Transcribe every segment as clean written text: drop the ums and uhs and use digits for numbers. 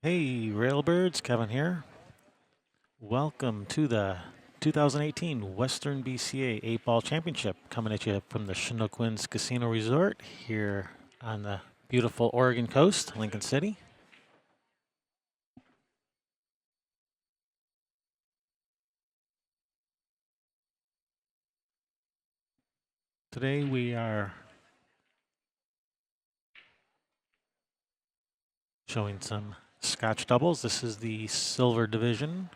Hey, Railbirds, Kevin here. Welcome to the 2018 Western BCA 8-Ball Championship, coming at you from the Chinook Casino Resort here on the beautiful Oregon coast, Lincoln City. Today we are showing some Scotch doubles. This is the silver division.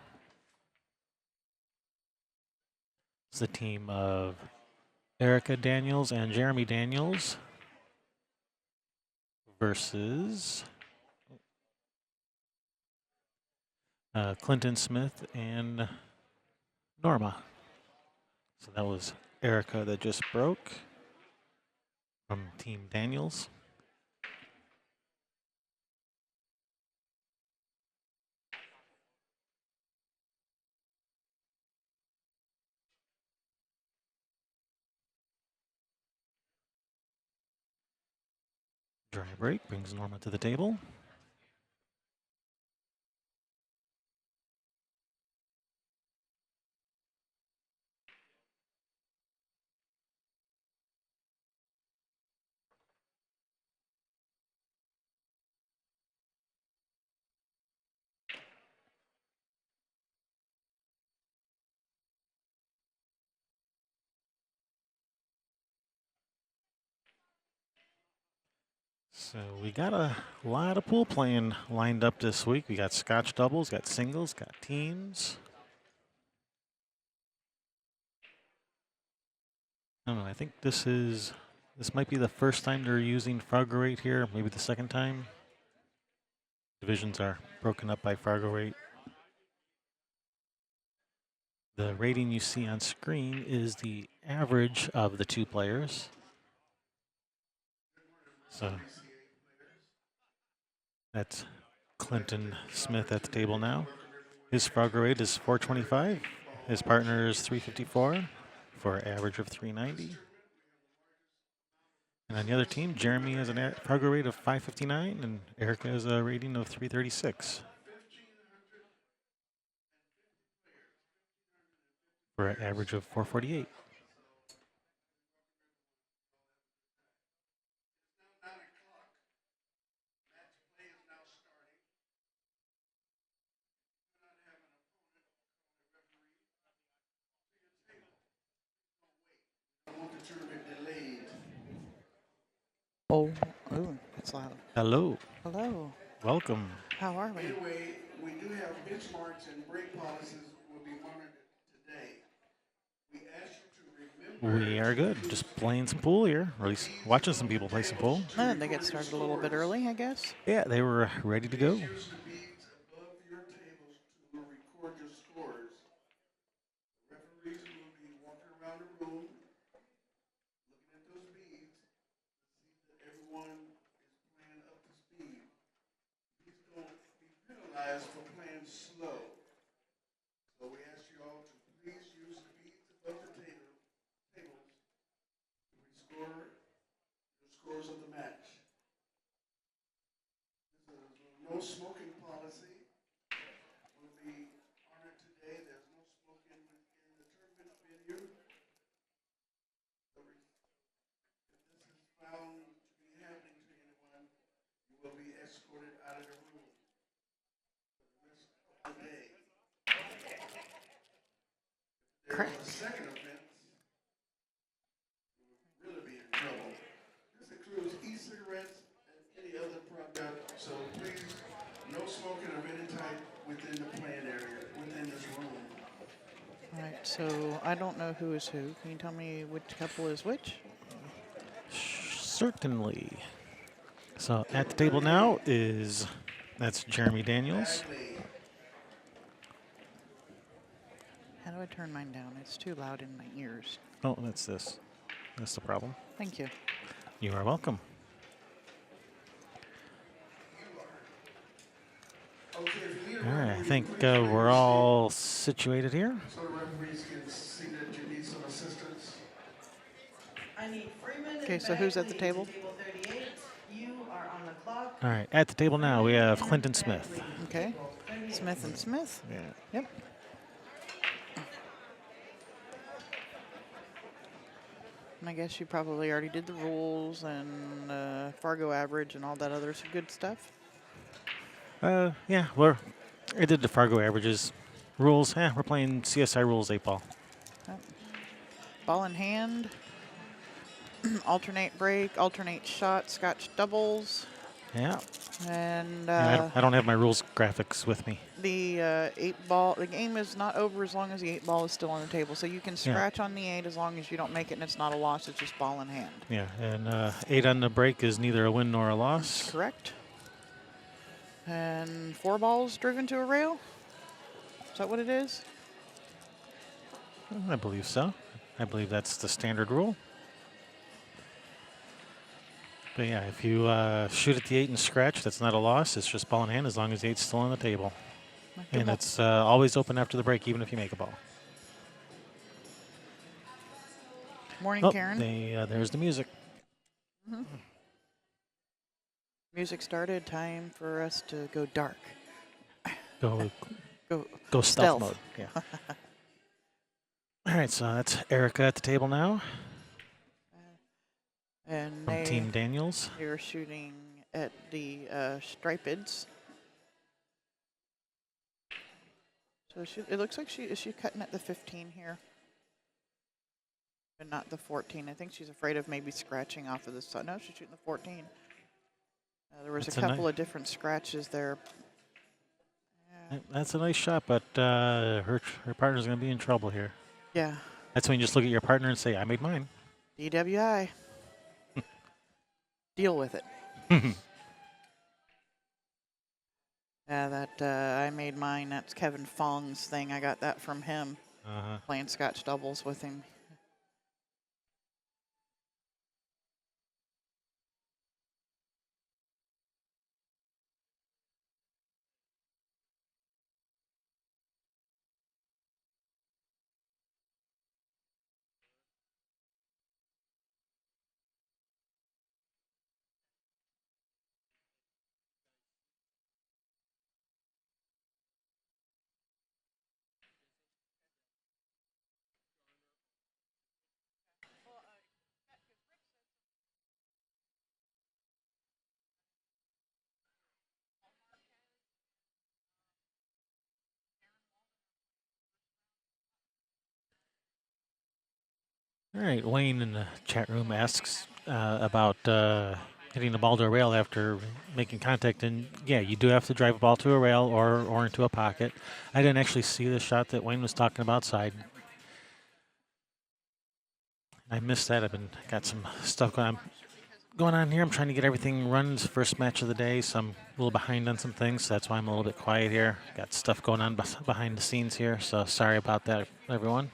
It's the team of Erica Daniels and Jeremy Daniels versus Clinton Smith and Norma. So that was Erica that just broke from Team Daniels. Dry break brings Norma to the table. So we got a lot of pool playing lined up this week. We got Scotch doubles, got singles, got teams. I don't know, I think this might be the first time they're using Fargo rate here, maybe the second time. Divisions are broken up by Fargo rate. The rating you see on screen is the average of the two players. So that's Clinton Smith at the table now. His Fargo rate is 425. His partner is 354 for an average of 390. And on the other team, Jeremy has a Fargo rate of 559 and Erica has a rating of 336 for an average of 448. Oh, ooh, that's loud. Hello, Hello, welcome. how are we? Anyway, we do have benchmarks and break policies will be monitored today. We ask you to remember. We are good. Just playing some pool here, or at least watching some people play some pool. And they get started a little bit early, I guess. Yeah, they were ready to go. Use the beads above your tables to record your scores. Referees will be walking around the room, looking at those beads, to see that everyone is playing up to speed. Please don't be penalized for playing slow. So we ask you all to please use the beads above the tables to rescore the scores of the match. This is no smoking policy will be honored today. There's no smoking within the tournament venue. If this is found to be happening to anyone, you will be escorted out of the room for the rest of the day. If there was a second offense, you would really be in trouble. This includes e-cigarettes and any other product, so please, no smoking of any type within the playing area, within this room. All right, so I don't know who is who. Can you tell me which couple is which? Certainly. So at the table now that's Jeremy Daniels. How do I turn mine down? It's too loud in my ears. Oh, that's this. That's the problem. Thank you. You are welcome. Okay, if you need a All right, I referee, think please raise we're your all situated here. hand so the referees can see that you need some assistance. I need Freeman. Okay, so who's at the table? Table 38. You are on the All right, at the table now we have Clinton Smith. Okay. Smith and Smith. Yeah. Yep. And I guess you probably already did the rules and Fargo average and all that other good stuff. Yeah, I did the Fargo averages. Rules, we're playing CSI rules 8-ball. Yep. Ball in hand. Alternate break, alternate shot, Scotch doubles. Yeah. And I don't have my rules graphics with me. the 8-ball, the game is not over as long as the 8-ball is still on the table. So you can scratch on the 8 as long as you don't make it and it's not a loss, it's just ball in hand. Yeah, and 8 on the break is neither a win nor a loss. Correct. And 4 balls driven to a rail? Is that what it is? I believe so. I believe that's the standard rule. But yeah, if you shoot at the 8 and scratch, that's not a loss. It's just ball in hand as long as the 8's still on the table. And it's always open after the break, even if you make a ball. Morning, Karen. There's the music. Music started. Time for us to go dark. Go Go stealth mode. Yeah. All right, so that's Erica at the table now And from Team Daniels. They're shooting at the stripeds. So it looks like is she cutting at the 15 here? And not the 14. I think she's afraid of maybe scratching off of the side. No, she's shooting the 14. There was That's a couple of different scratches there. Yeah. That's a nice shot, but her partner's going to be in trouble here. Yeah. That's when you just look at your partner and say, I made mine. DWI. Deal with it. Yeah, that I made mine. That's Kevin Fong's thing. I got that from him. Playing Scotch doubles with him. All right, Wayne in the chat room asks about hitting the ball to a rail after making contact. And yeah, you do have to drive a ball to a rail or into a pocket. I didn't actually see the shot that Wayne was talking about side. I missed that. Got some stuff going on here. I'm trying to get everything run. It's the first match of the day, so I'm a little behind on some things. So that's why I'm a little bit quiet here. Got stuff going on behind the scenes here, so sorry about that, everyone.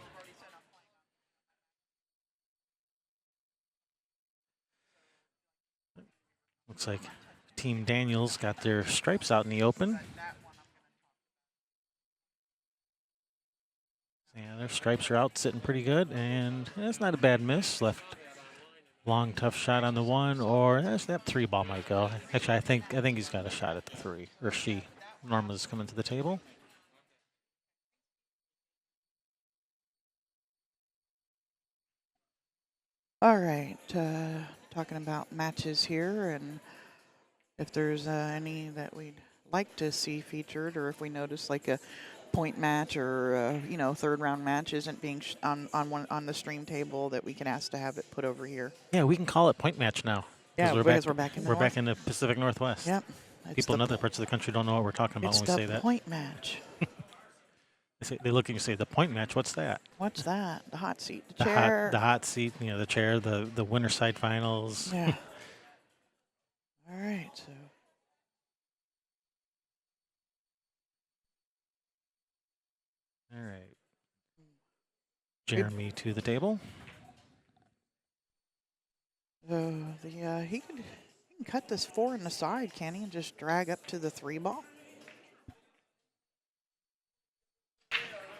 Looks like Team Daniels got their stripes out in the open. Yeah, their stripes are out sitting pretty good, and it's not a bad miss. Left long, tough shot on the 1, or that 3 ball might go. Actually, I think he's got a shot at the 3, or she. Norma's coming to the table. All right, talking about matches here, and if there's any that we'd like to see featured, or if we notice like a point match or third round match isn't being on the stream table, that we can ask to have it put over here. Yeah, we can call it point match now. Yeah, because we're back in the We're back in the Pacific Northwest. Yep. People in other parts of the country don't know what we're talking about when we say It's the that. point match. They look at you and say, the point match, what's that? What's that? The hot seat, the chair. The hot seat, the chair, the winter side finals. Yeah. All right, so. All right. Jeremy to the table. He can cut this 4 in the side, can he, and just drag up to the 3 ball?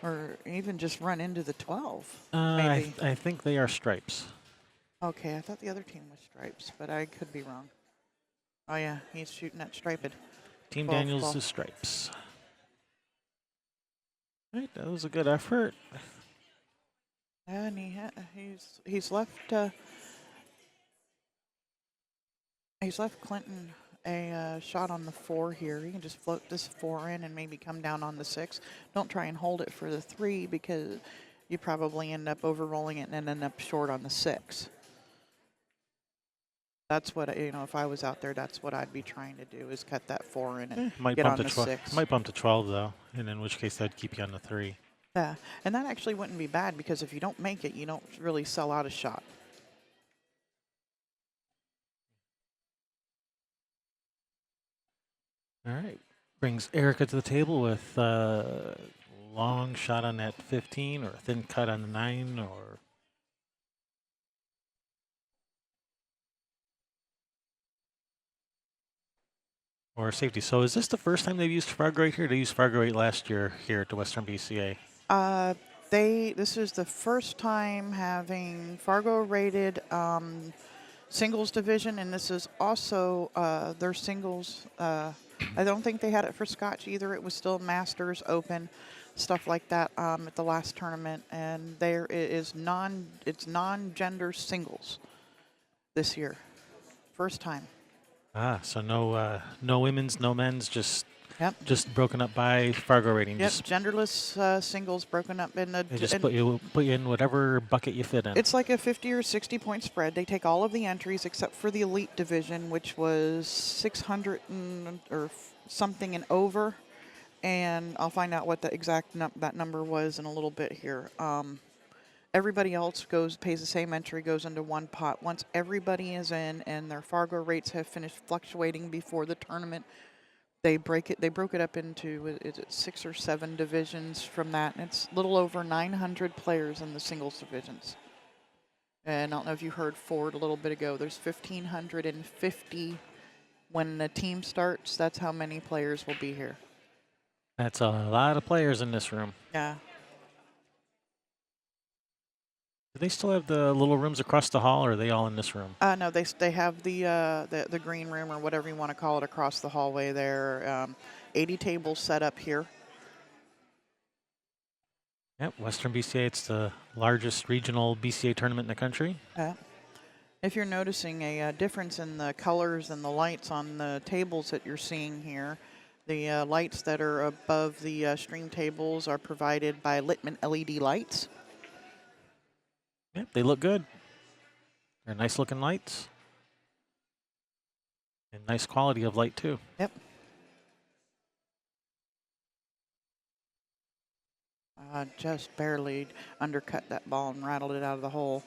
Or even just run into the 12, maybe. I think they are stripes. Okay, I thought the other team was stripes, but I could be wrong. Oh yeah, he's shooting at striped. Team 12 Daniels ball. to stripes. All right, that was a good effort. And he's left Clinton a shot on the 4 here. You can just float this 4 in and maybe come down on the 6. Don't try and hold it for the 3 because you probably end up overrolling it and end up short on the 6. That's what, if I was out there, that's what I'd be trying to do is cut that 4 in and Might get bump on to the 12. 6. Might bump to 12 though, and in which case that'd keep you on the 3. Yeah, and that actually wouldn't be bad because if you don't make it, you don't really sell out a shot. All right, brings Erica to the table with long shot on that 15 or a thin cut on the 9 or safety. So is this the first time they've used Fargo Rate here? They used Fargo Rate last year here at the Western BCA. This is the first time having Fargo rated singles division, and this is also their singles. I don't think they had it for Scotch either. It was still Masters, Open, stuff like that at the last tournament, and there is it's non-gender singles this year, first time. So no women's, no men's, just Yep. broken up by Fargo rating. Yep. Genderless singles broken up in the. They just put you in whatever bucket you fit in. It's like a 50 or 60 point spread. They take all of the entries except for the elite division, which was 600 or something and over. And I'll find out what the exact that number was in a little bit here. Everybody else pays the same entry, goes into one pot. Once everybody is in and their Fargo rates have finished fluctuating before the tournament, they broke it up into, is it 6 or 7 divisions from that, and it's a little over 900 players in the singles divisions. And I don't know if you heard Ford a little bit ago, there's 1,550 when the team starts. That's how many players will be here. That's a lot of players in this room. Yeah. Do they still have the little rooms across the hall, or are they all in this room? No, they have the green room or whatever you want to call it across the hallway there. 80 tables set up here. Yep, Western BCA, it's the largest regional BCA tournament in the country. If you're noticing a difference in the colors and the lights on the tables that you're seeing here, the lights that are above the stream tables are provided by Littman LED lights. Yep, they look good. They're nice looking lights. And nice quality of light too. Yep. Just barely undercut that ball and rattled it out of the hole.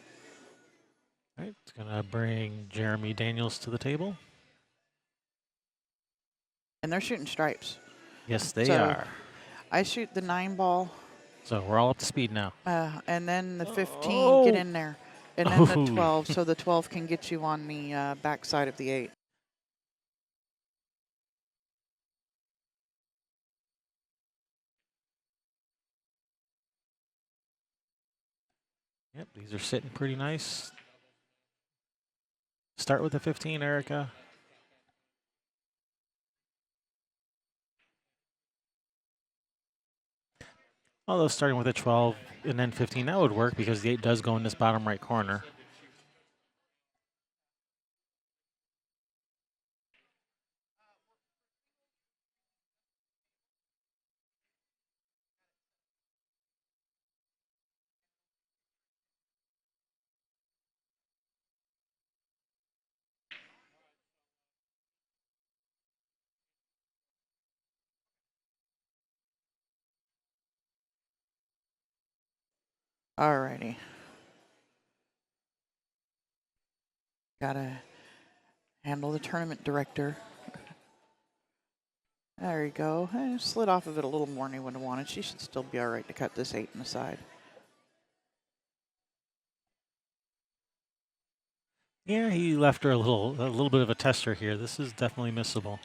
All right, it's gonna bring Jeremy Daniels to the table. And they're shooting stripes. Yes, they So are. I shoot the 9 ball. So we're all up to speed now. And then the 15, get in there. And then the Oh. 12, so the 12 can get you on the back side of the 8. Yep, these are sitting pretty nice. Start with the 15, Erica. Although starting with a 12 and then 15, that would work because the 8 does go in this bottom right corner. Alrighty. Gotta handle the tournament director. There you go. Slid off of it a little more than he would have wanted. She should still be all right to cut this 8 in the side. Yeah, he left her a little bit of a tester here. This is definitely missable.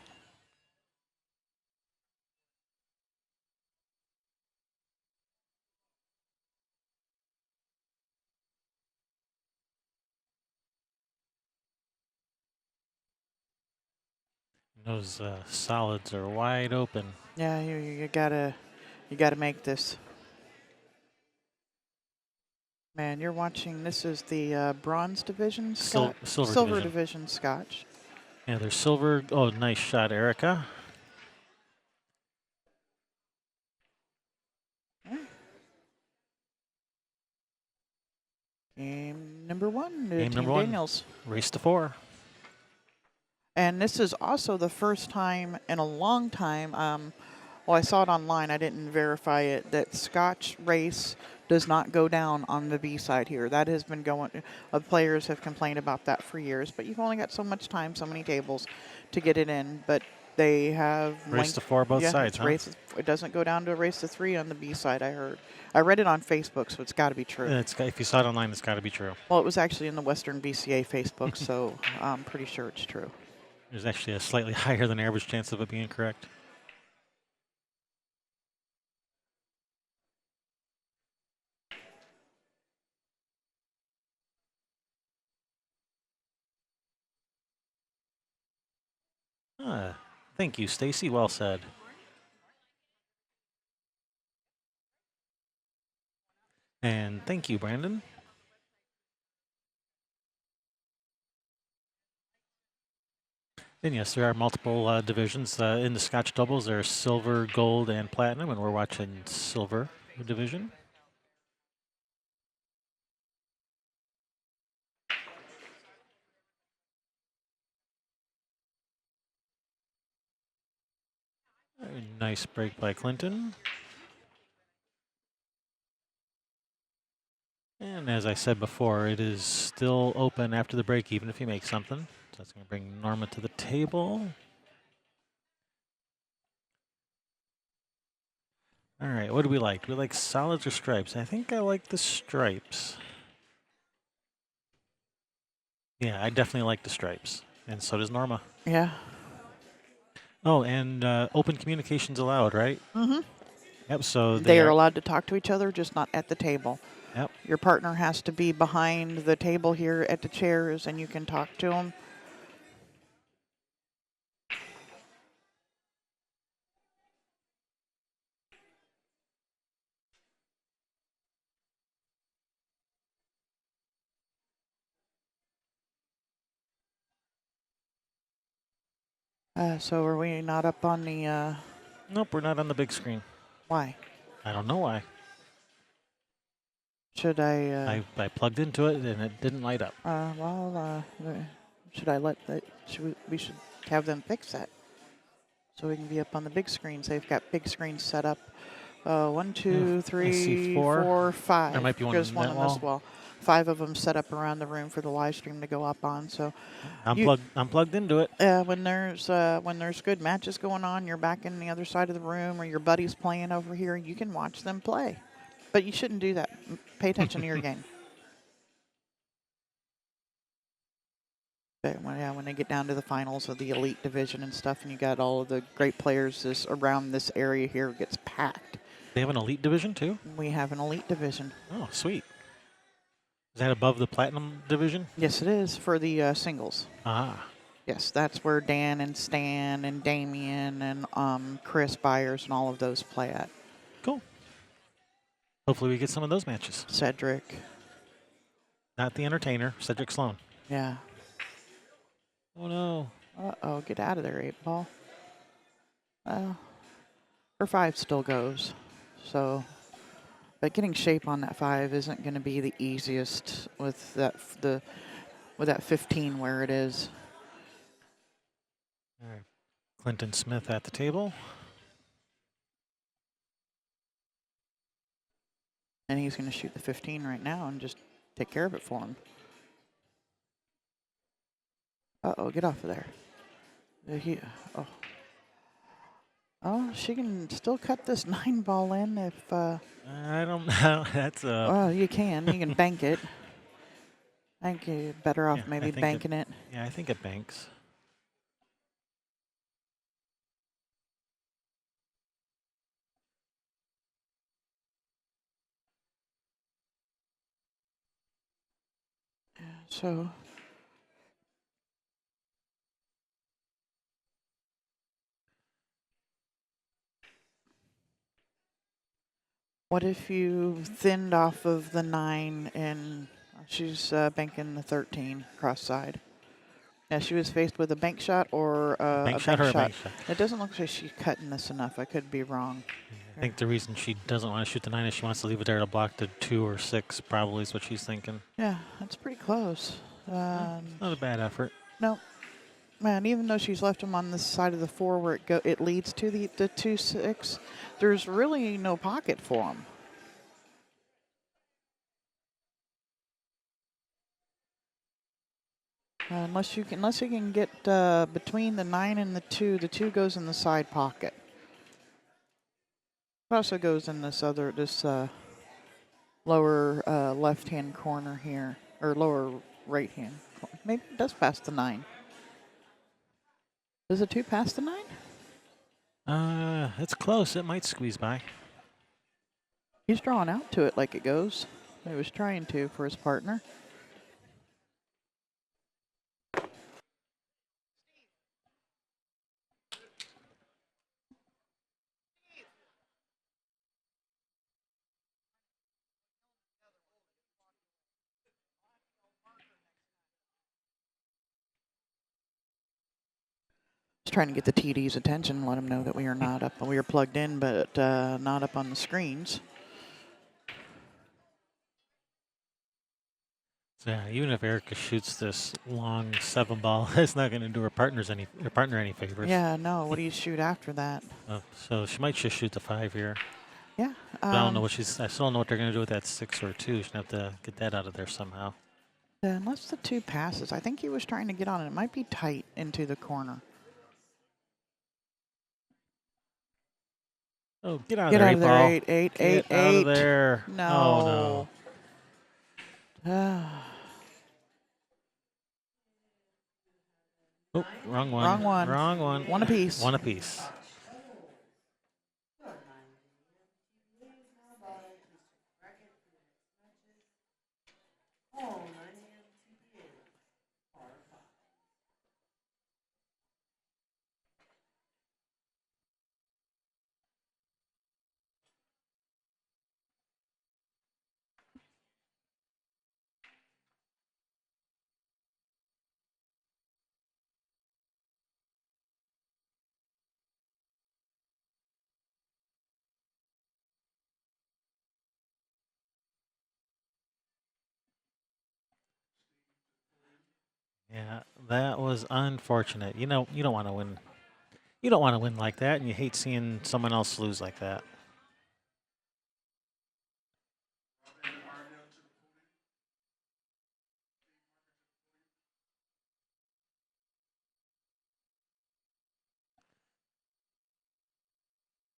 Those solids are wide open. Yeah, you gotta make this. Man, you're watching. This is the bronze division, Scott. Silver division. Division, Scotch. Yeah, there's silver. Oh, nice shot, Erica. Game number 1, Game Team number 1. Daniels. Race to 4. And this is also the first time in a long time, well, I saw it online, I didn't verify it, that Scotch race does not go down on the B side here. That has been going, players have complained about that for years, but you've only got so much time, so many tables to get it in. But they have Race to 4 both sides, it's huh? it doesn't go down to a race to 3 on the B side, I heard. I read it on Facebook, so it's got to be true. If you saw it online, it's got to be true. Well, it was actually in the Western BCA Facebook, so I'm pretty sure it's true. There's actually a slightly higher than average chance of it being correct. Thank you, Stacy. Well said. And thank you, Brandon. And yes, there are multiple divisions in the Scotch doubles. There are silver, gold, and platinum, and we're watching silver division. Very nice break by Clinton. And as I said before, it is still open after the break, even if you make something. So that's going to bring Norma to the table. All right, what do we like? Do we like solids or stripes? I think I like the stripes. Yeah, I definitely like the stripes. And so does Norma. Yeah. Oh, and open communications allowed, right? Mm-hmm. Yep, so They are allowed to talk to each other, just not at the table. Yep. Your partner has to be behind the table here at the chairs, and you can talk to them. So are we not up on the, Nope, we're not on the big screen. why? I don't know why. Should I, I plugged into it and it didn't light up. should I let the, we should have them fix that so we can be up on the big screens. They've got big screens set up. 1, 2, I see 3, four. 4, 5. There might be one There's on one that on this wall. 5 of them set up around the room for the live stream to go up on. So I'm plugged into it. when there's good matches going on, you're back in the other side of the room, or your buddy's playing over here, you can watch them play. But you shouldn't do that. Pay attention to your game. But when they get down to the finals of the elite division and stuff, and you got all of the great players around this area here, it gets packed. They have an elite division too? We have an elite division. Oh, sweet. Is that above the platinum division? Yes, it is for the singles. Ah. Yes, that's where Dan and Stan and Damien and Chris Byers and all of those play at. Cool. Hopefully we get some of those matches. Cedric. Not the entertainer, Cedric Sloan. Yeah. Oh no. Uh-oh, get out of there, 8-ball. Her 5 still goes. So, but getting shape on that 5 isn't going to be the easiest with that 15 where it is. All right. Clinton Smith at the table. And he's going to shoot the 15 right now and just take care of it for him. Uh-oh, get off of there. Oh, she can still cut this 9-ball in if... I don't know. That's a... Well, you can. You can bank it. I think you're better off maybe banking it. Yeah, I think it banks. So... What if you thinned off of the 9 and she's banking the 13 cross side? Yeah, she was faced with a bank shot or Bank a shot bank or a shot. bank shot? It doesn't look like she's cutting this enough. I could be wrong. I think the reason she doesn't want to shoot the 9 is she wants to leave it there to block the 2 or 6, probably is what she's thinking. Yeah, that's pretty close. It's not a bad effort. No, man. Even though she's left him on the side of the 4 where it leads to the 2-6, there's really no pocket for him. Unless you can get between the 9 and the 2. The 2 goes in the side pocket. It also goes in this lower left-hand corner here, or lower right-hand. Maybe it does pass the 9. Does the 2 pass the 9? It's close. It might squeeze by. He's drawing out to it like it goes. He was trying to for his partner. Just trying to get the TD's attention, let him know that we are not up. We are plugged in, but not up on the screens. So yeah, even if Erica shoots this long 7 ball, it's not going to do her partner any favors. Yeah, no. What do you shoot after that? So she might just shoot the 5 here. Yeah. But I don't know what I still don't know what they're going to do with that 6 or 2. She's going to have to get that out of there somehow. Unless the 2 passes, I think he was trying to get on it. It might be tight into the corner. Oh, get out of Get there, out 8 of there, ball. 8, 8, Get 8, out 8. of there. No. Oh, no. Oh, wrong one. Wrong one. Wrong one. One apiece. One apiece. Yeah, that was unfortunate. You know, you don't want to win. You don't want to win like that, and you hate seeing someone else lose like that.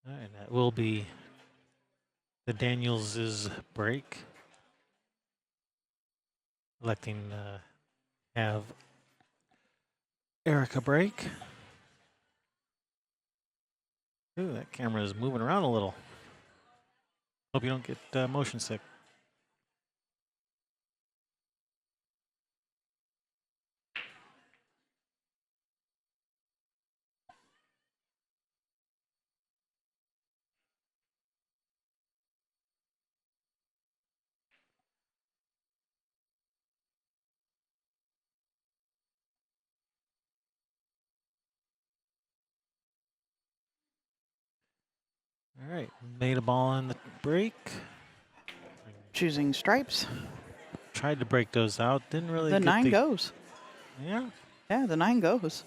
All right, that will be the Daniels' break. Electing have Erica break. Ooh, that camera is moving around a little. Hope you don't get motion sick. All right, made a ball on the break. Choosing stripes. Tried to break those out. Didn't really The get 9 goes. Yeah. Yeah, the 9 goes.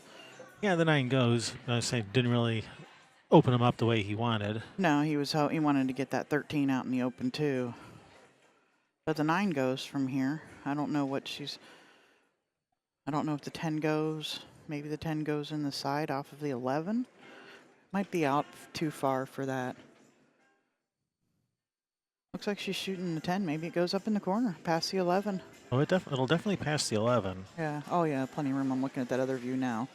Yeah, the 9 goes. I say didn't really open him up the way he wanted. No, he wanted to get that 13 out in the open too. But the 9 goes from here. I don't know if the 10 goes. Maybe the 10 goes in the side off of the 11. Might be out too far for that. Looks like she's shooting the 10. Maybe it goes up in the corner, past the 11. Oh, it'll definitely pass the 11. Yeah. Oh, yeah, plenty of room. I'm looking at that other view now.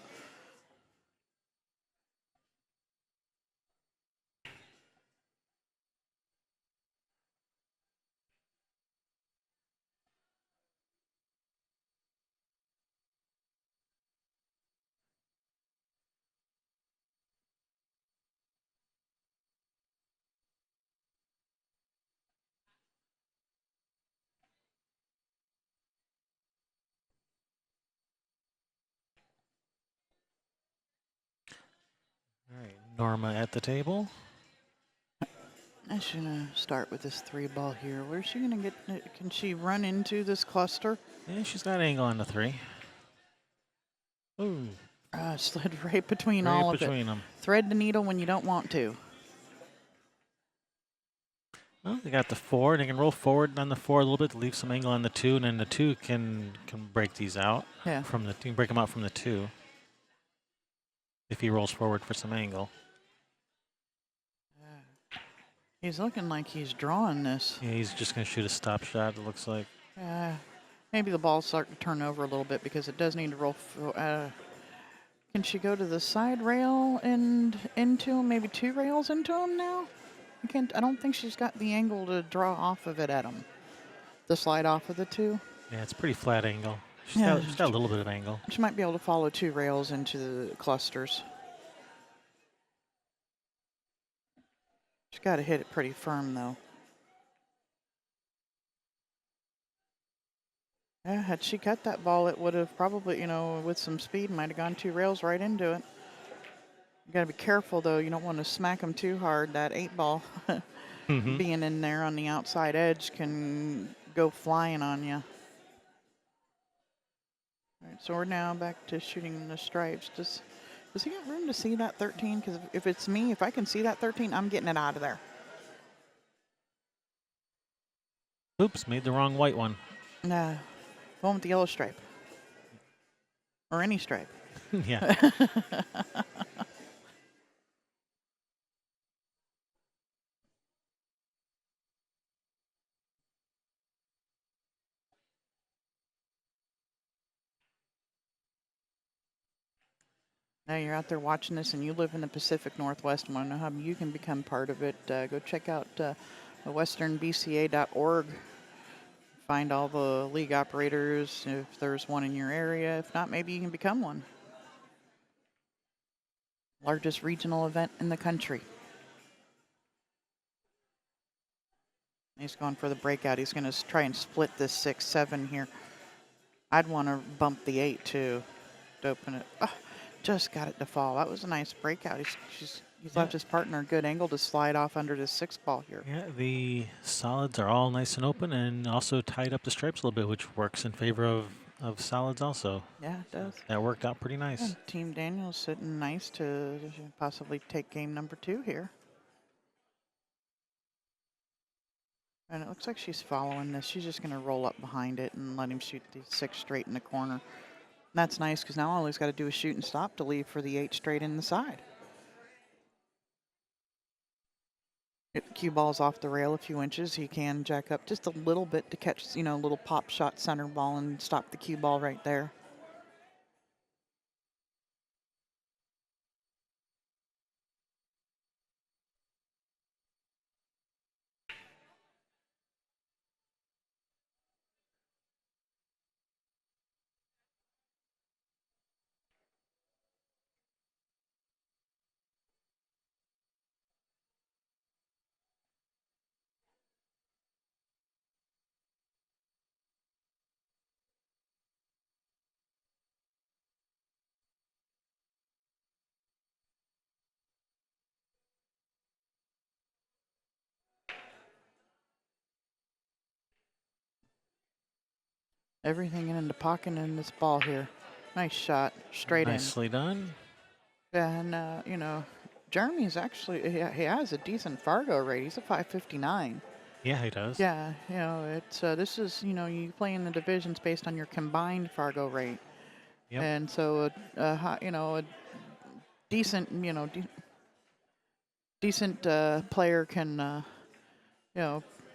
Norma at the table. I'm just gonna start with this 3 ball here. Where's she gonna get? Can she run into this cluster? Yeah, she's got angle on the 3. Ooh, Slid right between right all of it. between them. Thread the needle when you don't want to. Well, they got the 4. They can roll forward on the 4 a little bit to leave some angle on the 2, and then the 2 can break these out. Yeah. From the, you can break them out from the 2 if he rolls forward for some angle. He's looking like he's drawing this. Yeah, he's just going to shoot a stop shot, it looks like. Maybe the ball's starting to turn over a little bit because it does need to roll. Can she go to the side rail and into him? Maybe 2 rails into him now? I don't think she's got the angle to draw off of it at him. The slide off of the 2. Yeah, it's pretty flat angle. She's Yeah. got a little bit of angle. She might be able to follow 2 rails into the clusters. She's got to hit it pretty firm, though. Yeah, had she cut that ball, it would have probably, with some speed, might have gone 2 rails right into it. You got to be careful, though. You don't want to smack them too hard. That 8-ball being in there on the outside edge can go flying on you. All right, so we're now back to shooting the stripes. Does he got room to see that 13? Because if it's me, if I can see that 13, I'm getting it out of there. Oops, made the wrong white one. Nah, one with the yellow stripe. Or any stripe. Yeah. Now you're out there watching this and you live in the Pacific Northwest and want to know how you can become part of it, go check out westernbca.org. Find all the league operators if there's one in your area. If not, maybe you can become one. Largest regional event in the country. He's going for the breakout. He's going to try and split this 6-7 here. I'd want to bump the 8 too to open it. Oh, just got it to fall. That was a nice breakout. He's left his partner a good angle to slide off under this 6-ball here. Yeah, the solids are all nice and open and also tied up the stripes a little bit, which works in favor of solids also. Yeah, it does. That worked out pretty nice. And Team Daniel's sitting nice to possibly take game number 2 here. And it looks like she's following this. She's just going to roll up behind it and let him shoot the 6 straight in the corner. And that's nice because now all he's got to do is shoot and stop to leave for the 8 straight in the side. If the cue ball's off the rail a few inches, he can jack up just a little bit to catch, a little pop shot center ball and stop the cue ball right there. Everything in the pocket in this ball here. Nice shot, straight Nicely done. in. And, Jeremy's actually, he has a decent Fargo rate. He's a 559. Yeah, he does. Yeah, it's this is, you play in the divisions based on your combined Fargo rate. Yep. And so, a decent, decent player can,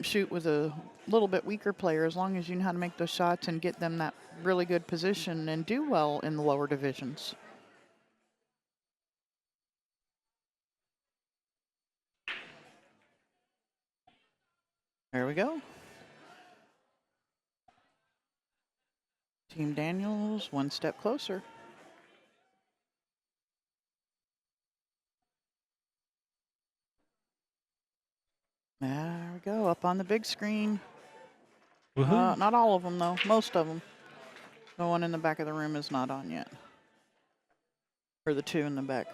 shoot with a little bit weaker player as long as you know how to make those shots and get them that really good position and do well in the lower divisions. There we go. Team Daniels, 1 step closer. There we go, up on the big screen. Woohoo. Not all of them, though. Most of them. The one in the back of the room is not on yet. Or the 2 in the back.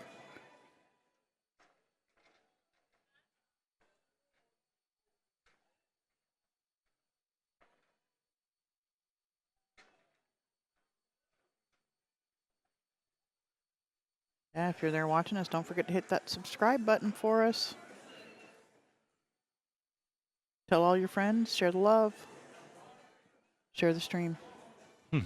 Yeah, if you're there watching us, don't forget to hit that subscribe button for us. Tell all your friends, share the love, share the stream. Hmm.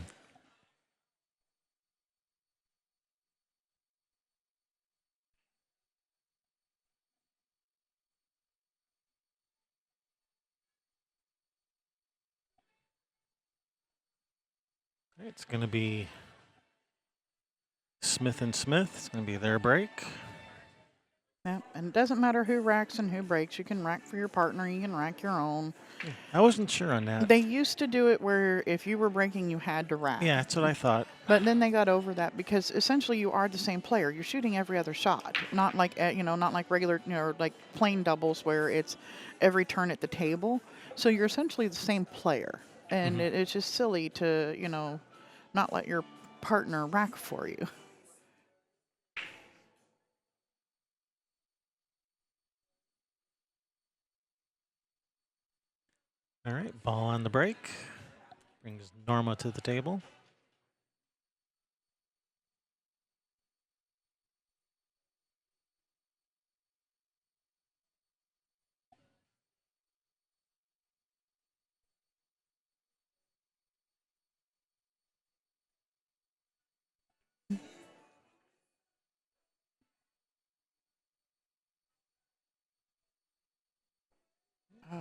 It's going to be Smith and Smith. It's going to be their break. Yeah, and it doesn't matter who racks and who breaks. You can rack for your partner. You can rack your own. I wasn't sure on that. They used to do it where if you were breaking, you had to rack. Yeah, that's what I thought. But then they got over that because essentially you are the same player. You're shooting every other shot, not like not like regular, like plain doubles where it's every turn at the table. So you're essentially the same player, and it's just silly to not let your partner rack for you. All right, ball on the break. Brings Norma to the table.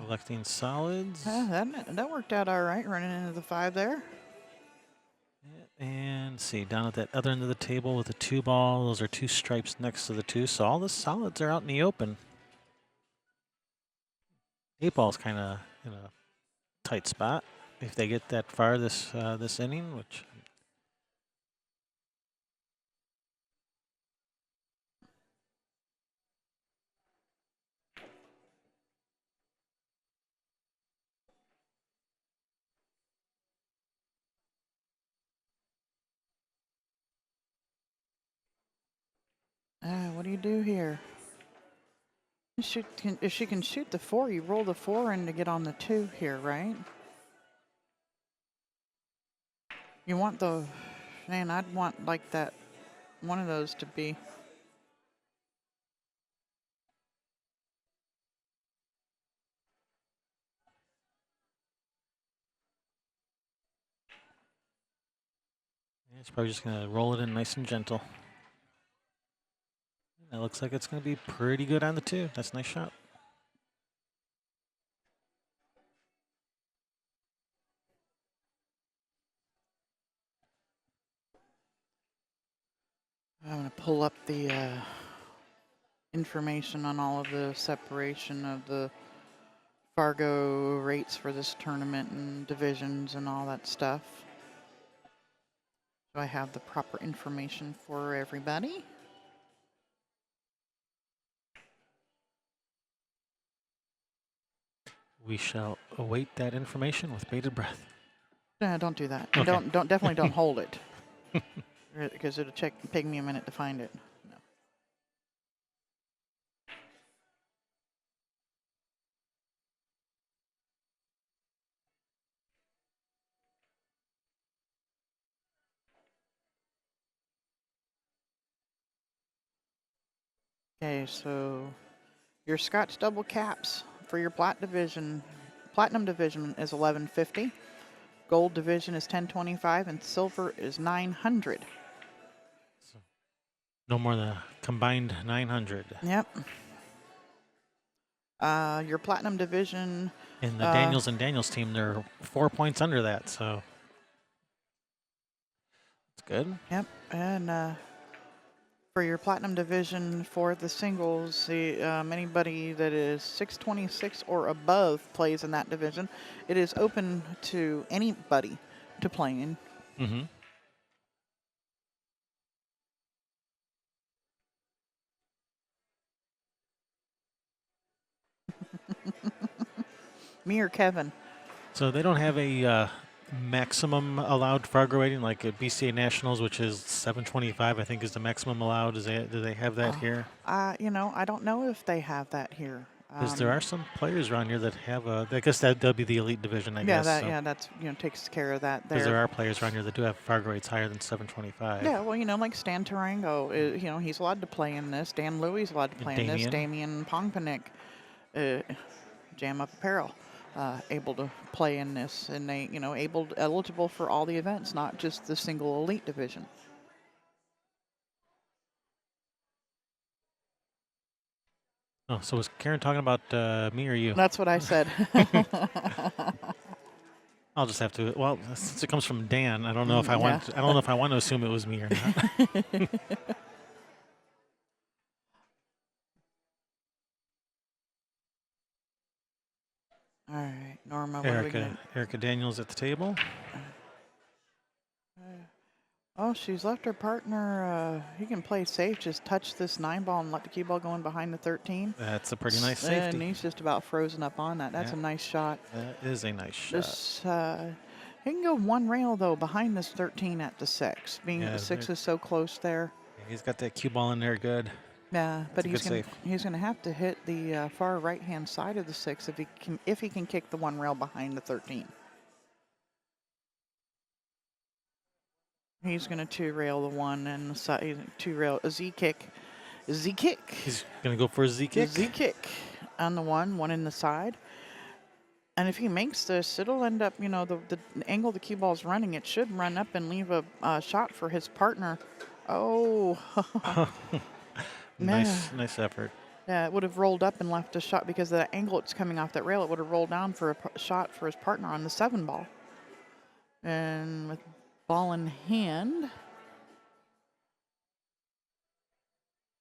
Collecting solids. That worked out all right, running into the 5 there. And see, down at that other end of the table with the 2 ball, those are 2 stripes next to the 2, so all the solids are out in the open. 8 ball's kind of in a tight spot if they get that far this inning, which. What do you do here? If she can shoot the 4, you roll the 4 in to get on the 2 here, right? You want the, man, I'd want like that, one of those to be. It's probably just going to roll it in nice and gentle. That looks like it's going to be pretty good on the 2. That's a nice shot. I'm going to pull up the information on all of the separation of the Fargo rates for this tournament and divisions and all that stuff. So I have the proper information for everybody. We shall await that information with bated breath. Don't do that. Okay. Definitely don't hold it. Because it'll take me a minute to find it. No. Okay, so your Scotch double caps for your platinum division is $11.50. Gold division is $10.25, and silver is $900. So no more than a combined 900. Yep. Your platinum division. In the Daniels and Daniels team, they're 4 points under that, so it's good. Yep, and for your platinum division for the singles, anybody that is 626 or above plays in that division. It is open to anybody to play in. Mm-hmm. Me or Kevin? So they don't have a maximum allowed Fargo rating like at BCA Nationals, which is 725, I think is the maximum allowed. Do they have that here? I don't know if they have that here. Because there are some players around here that have a. I guess that'll be the elite division. I Yeah, guess. So. that's takes care of that Because there there. are players around here that do have Fargo rates higher than 725. Yeah, well, like Stan Tarango, he's allowed to play in this. Dan Louie's allowed to play in this. Damien. Damian Pongpanic, Jam Up Apparel, able to play in this, and they, eligible for all the events, not just the single elite division. Oh, so was Karen talking about me or you? That's what I said. I'll just have to. Well, since it comes from Dan, I don't know if I want. I don't know if I want to assume it was me or not. All right, Norma. What are we gonna... Erica Daniels at the table. Oh, she's left her partner. He can play safe. Just touch this 9-ball and let the cue ball go in behind the 13. That's a pretty nice safety. And he's just about frozen up on that. That's a nice shot. That is a nice shot. He can go one rail, though, behind this 13 at the 6. Being that the 6 is so close there. He's got that cue ball in there good. Yeah, but he's gonna have to hit the far right-hand side of the 6 if he can kick the one rail behind the 13. He's going to 2-rail the 1 and the side, 2-rail a Z kick. Z kick. He's going to go for a Z kick. Z kick on the 1 in the side. And if he makes this, it'll end up, the angle the cue ball's running, it should run up and leave a shot for his partner. Oh. Nice effort. Yeah, it would have rolled up and left a shot because of the angle it's coming off that rail. It would have rolled down for a shot for his partner on the 7-ball. And with ball in hand,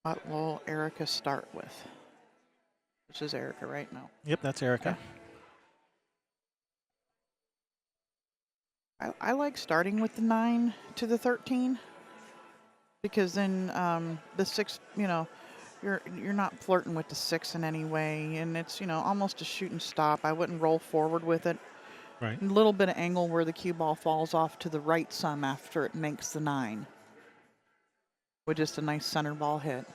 what will Erica start with? This is Erica right now. Yep, that's Erica. Okay. I like starting with the 9 to the 13 because then the 6, you're not flirting with the 6 in any way, and it's almost a shoot and stop. I wouldn't roll forward with it. Right. A little bit of angle where the cue ball falls off to the right some after it makes the 9. With just a nice center ball hit.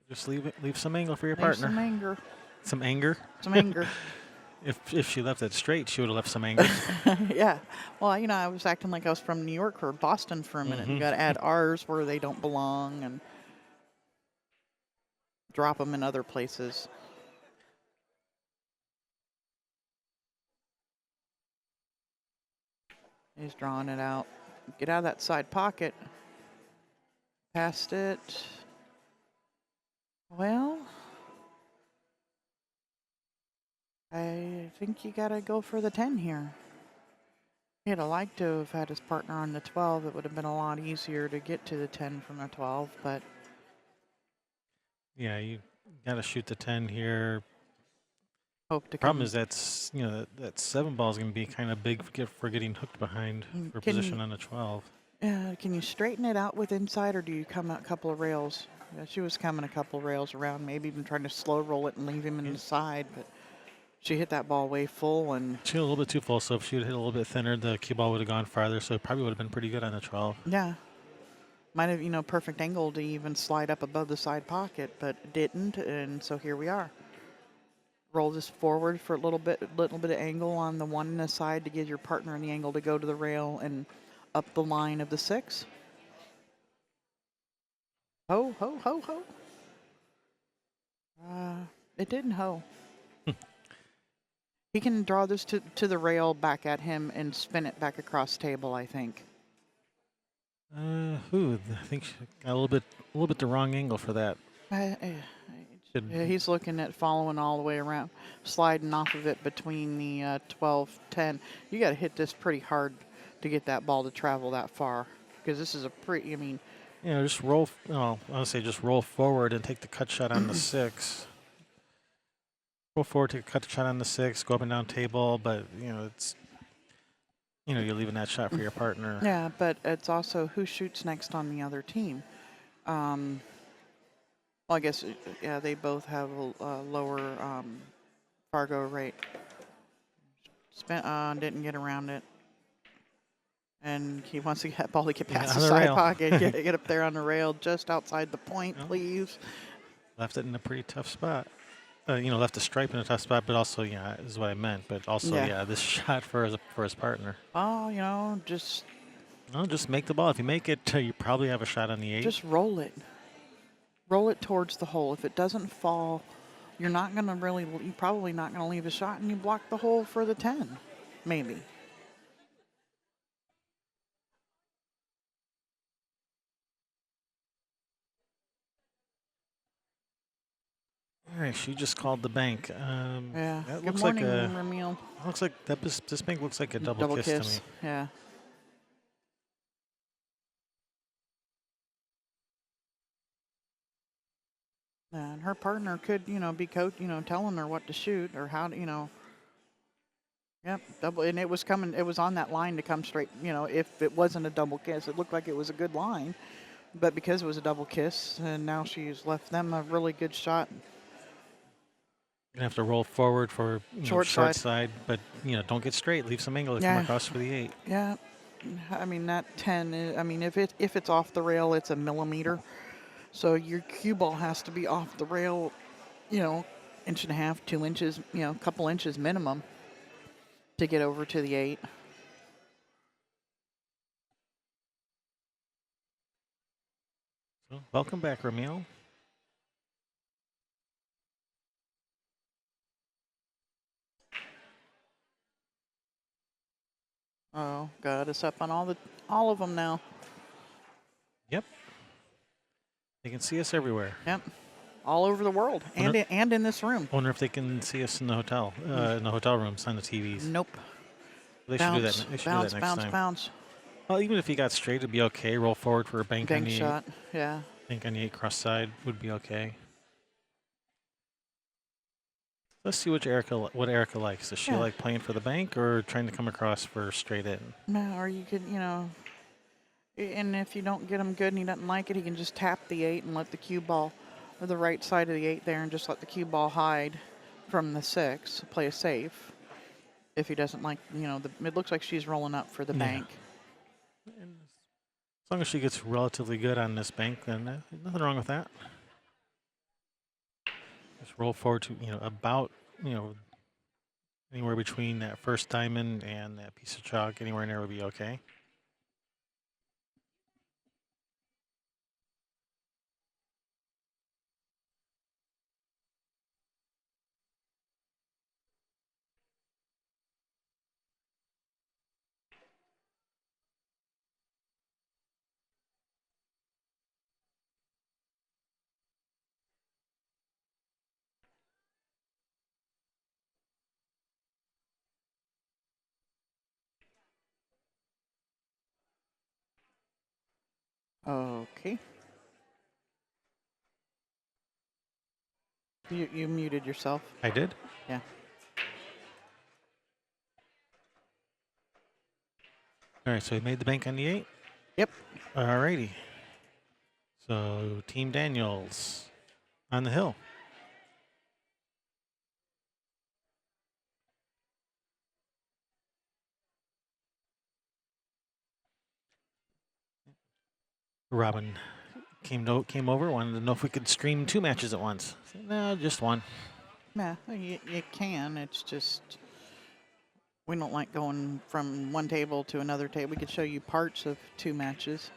Just leave some angle for your partner. Some anger. Some anger? Some anger. If she left it straight, she would have left some anger. Yeah. Well, I was acting like I was from New York or Boston for a minute. You got to add R's where they don't belong and drop them in other places. He's drawing it out. Get out of that side pocket. Past it. Well, I think you got to go for the 10 here. He'd have liked to have had his partner on the 12. It would have been a lot easier to get to the 10 from the 12, but... Yeah, you got to shoot the 10 here. Problem is that 7-ball is going to be kind of big for getting hooked behind for position on the 12. Can you straighten it out with inside, or do you come a couple of rails? Yeah, she was coming a couple of rails around, maybe even trying to slow roll it and leave him in the side, but she hit that ball way full. And she hit a little bit too full, so if she would hit a little bit thinner, the cue ball would have gone farther, so it probably would have been pretty good on the 12. Yeah. Might have, perfect angle to even slide up above the side pocket, but didn't, and so here we are. Roll this forward for a little bit of angle on the 1 in the side to give your partner in the angle to go to the rail and up the line of the 6. Ho, ho, ho, ho. It didn't ho. He can draw this to the rail back at him and spin it back across table, I think. I think she got a little bit the wrong angle for that. Yeah, he's looking at following all the way around, sliding off of it between the 12, 10. You got to hit this pretty hard to get that ball to travel that far, because this is a pretty, just roll, I would say just roll forward and take the cut shot on the 6. Roll forward, take a cut shot on the 6, go up and down table, but, it's, you're leaving that shot for your partner. Yeah, but it's also who shoots next on the other team. Well, I guess, yeah, they both have a lower Fargo rate. Didn't get around it. And he wants to get ball to get Yeah, past on the the side rail. pocket, get up there on the rail just outside the point, Well, please. left it in a pretty tough spot. Left the stripe in a tough spot, but also, yeah, is what I meant. But also, Yeah. yeah, this shot for his partner. Oh, just No, just make the ball. If you make it, you probably have a shot on the 8. just roll it. Roll it towards the hole. If it doesn't fall, you're probably not gonna leave a shot, and you block the hole for the 10, maybe. All right, she just called the bank. Yeah. That Good looks like morning, Ramil. this bank looks like a double Double kiss to me. kiss. Yeah. And her partner could, be telling her what to shoot or how to. Yep, double, and it was coming. It was on that line to come straight. If it wasn't a double kiss, it looked like it was a good line, but because it was a double kiss, and now she's left them a really good shot. Gonna have to roll forward for Short short side. side, but don't get straight. Leave some angle to come Yeah. across for the 8. Yeah, I mean that 10. If it's off the rail, it's a millimeter, so your cue ball has to be off the rail. 1.5 inches, 2 inches. A couple inches minimum to get over to the 8. So welcome back, Ramil. Oh, got us up on all of them now. Yep. They can see us everywhere. Yep, all over the world, and in this room. Wonder if they can see us in the hotel, in the hotel rooms on the TVs. Nope. They should do that. They should do that next time. Bounce. Well, even if you got straight, it'd be okay. Roll forward for a bank on Bank the shot. Yeah. 8. Bank on the 8 cross side would be okay. Let's see what Erica likes. Does she Yeah. like playing for the bank or trying to come across for straight in? No, or you could, and if you don't get him good and he doesn't like it, he can just tap the 8 and let the cue ball, or the right side of the 8 there, and just let the cue ball hide from the 6. Play it safe. If he doesn't like, it looks like she's rolling up for the bank. And as long as she gets relatively good on this bank, then nothing wrong with that. Just roll forward to, about, anywhere between that first diamond and that piece of chalk, anywhere in there would be okay. Okay. You muted yourself. I did. Yeah. All right, so we made the bank on the 8. Yep. All righty. So Team Daniels on the hill. Robin came over, wanted to know if we could stream 2 matches at once. I said, no, just one. Yeah, you can. It's just we don't like going from one table to another table. We could show you parts of 2 matches.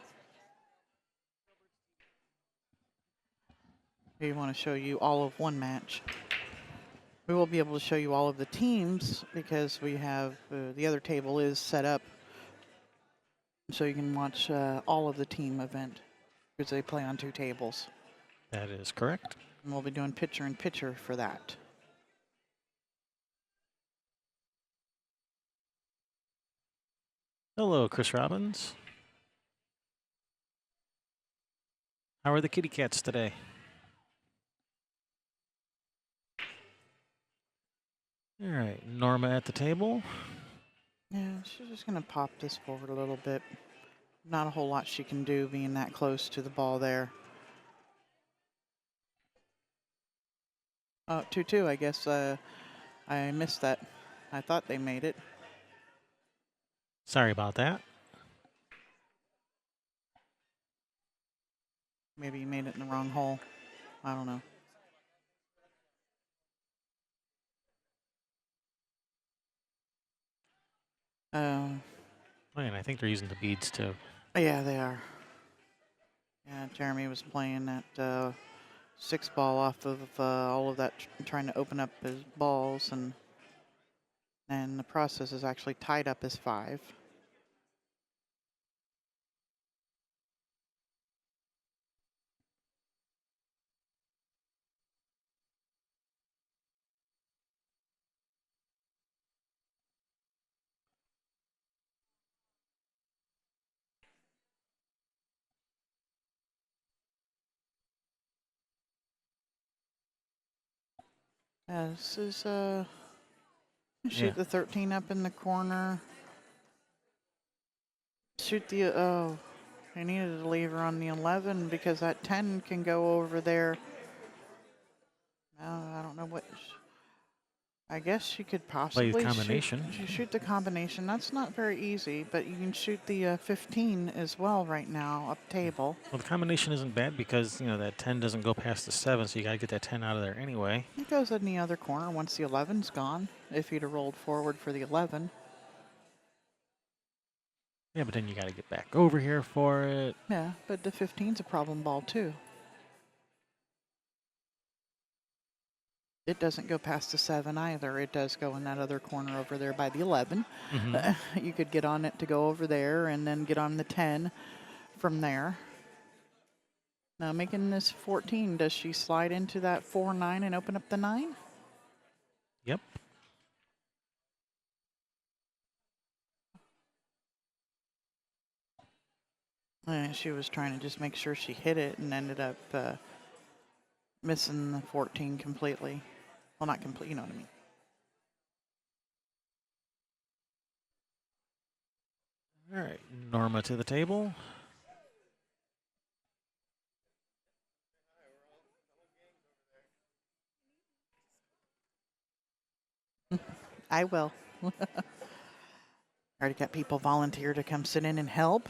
We want to show you all of 1 match. We will be able to show you all of the teams because we have the other table is set up so you can watch all of the team event because they play on 2 tables. That is correct. And we'll be doing picture-in-picture for that. Hello, Chris Robbins. How are the kitty cats today? All right, Norma at the table. Yeah, she's just going to pop this forward a little bit. Not a whole lot she can do being that close to the ball there. 2-2, I guess. I missed that. I thought they made it. Sorry about that. Maybe you made it in the wrong hole. I don't know. Oh, and I think they're using the beads too. Yeah, they are. Yeah, Jeremy was playing that 6 ball off of all of that, trying to open up his balls, and the process is actually tied up as 5. This is shoot Yeah. the 13 up in the corner. Shoot the I needed to leave her on the 11 because that 10 can go over there. I don't know what. I guess she could Play the possibly combination. shoot the combination. That's not very easy, but you can shoot the 15 as well right now up table. Well, the combination isn't bad because, you know, that 10 doesn't go past the 7, so you got to get that 10 out of there anyway. It goes in the other corner once the 11's gone, if you'd have rolled forward for the 11. Yeah, but then you got to get back over here for it. Yeah, but the 15's a problem ball too. It doesn't go past the 7 either. It does go in that other corner over there by the 11. Mm-hmm. You could get on it to go over there and then get on the 10 from there. Now making this 14, does she slide into that 4-9 and open up the 9? Yep. She was trying to just make sure she hit it and ended up missing the 14 completely. Well, not complete, you know what I mean. All right, Norma to the table. I will. Already got people volunteer to come sit in and help.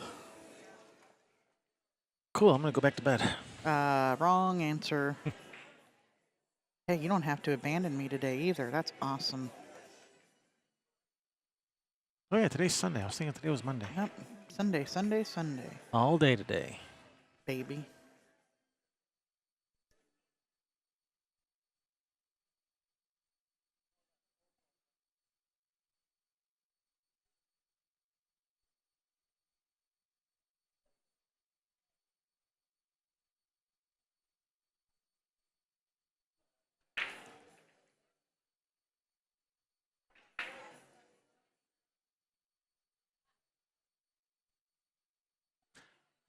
Cool, I'm going to go back to bed. Wrong answer. Hey, you don't have to abandon me today either. That's awesome. Oh, yeah, today's Sunday. I was thinking today was Monday. Yep. Sunday, Sunday, Sunday, All day today. baby.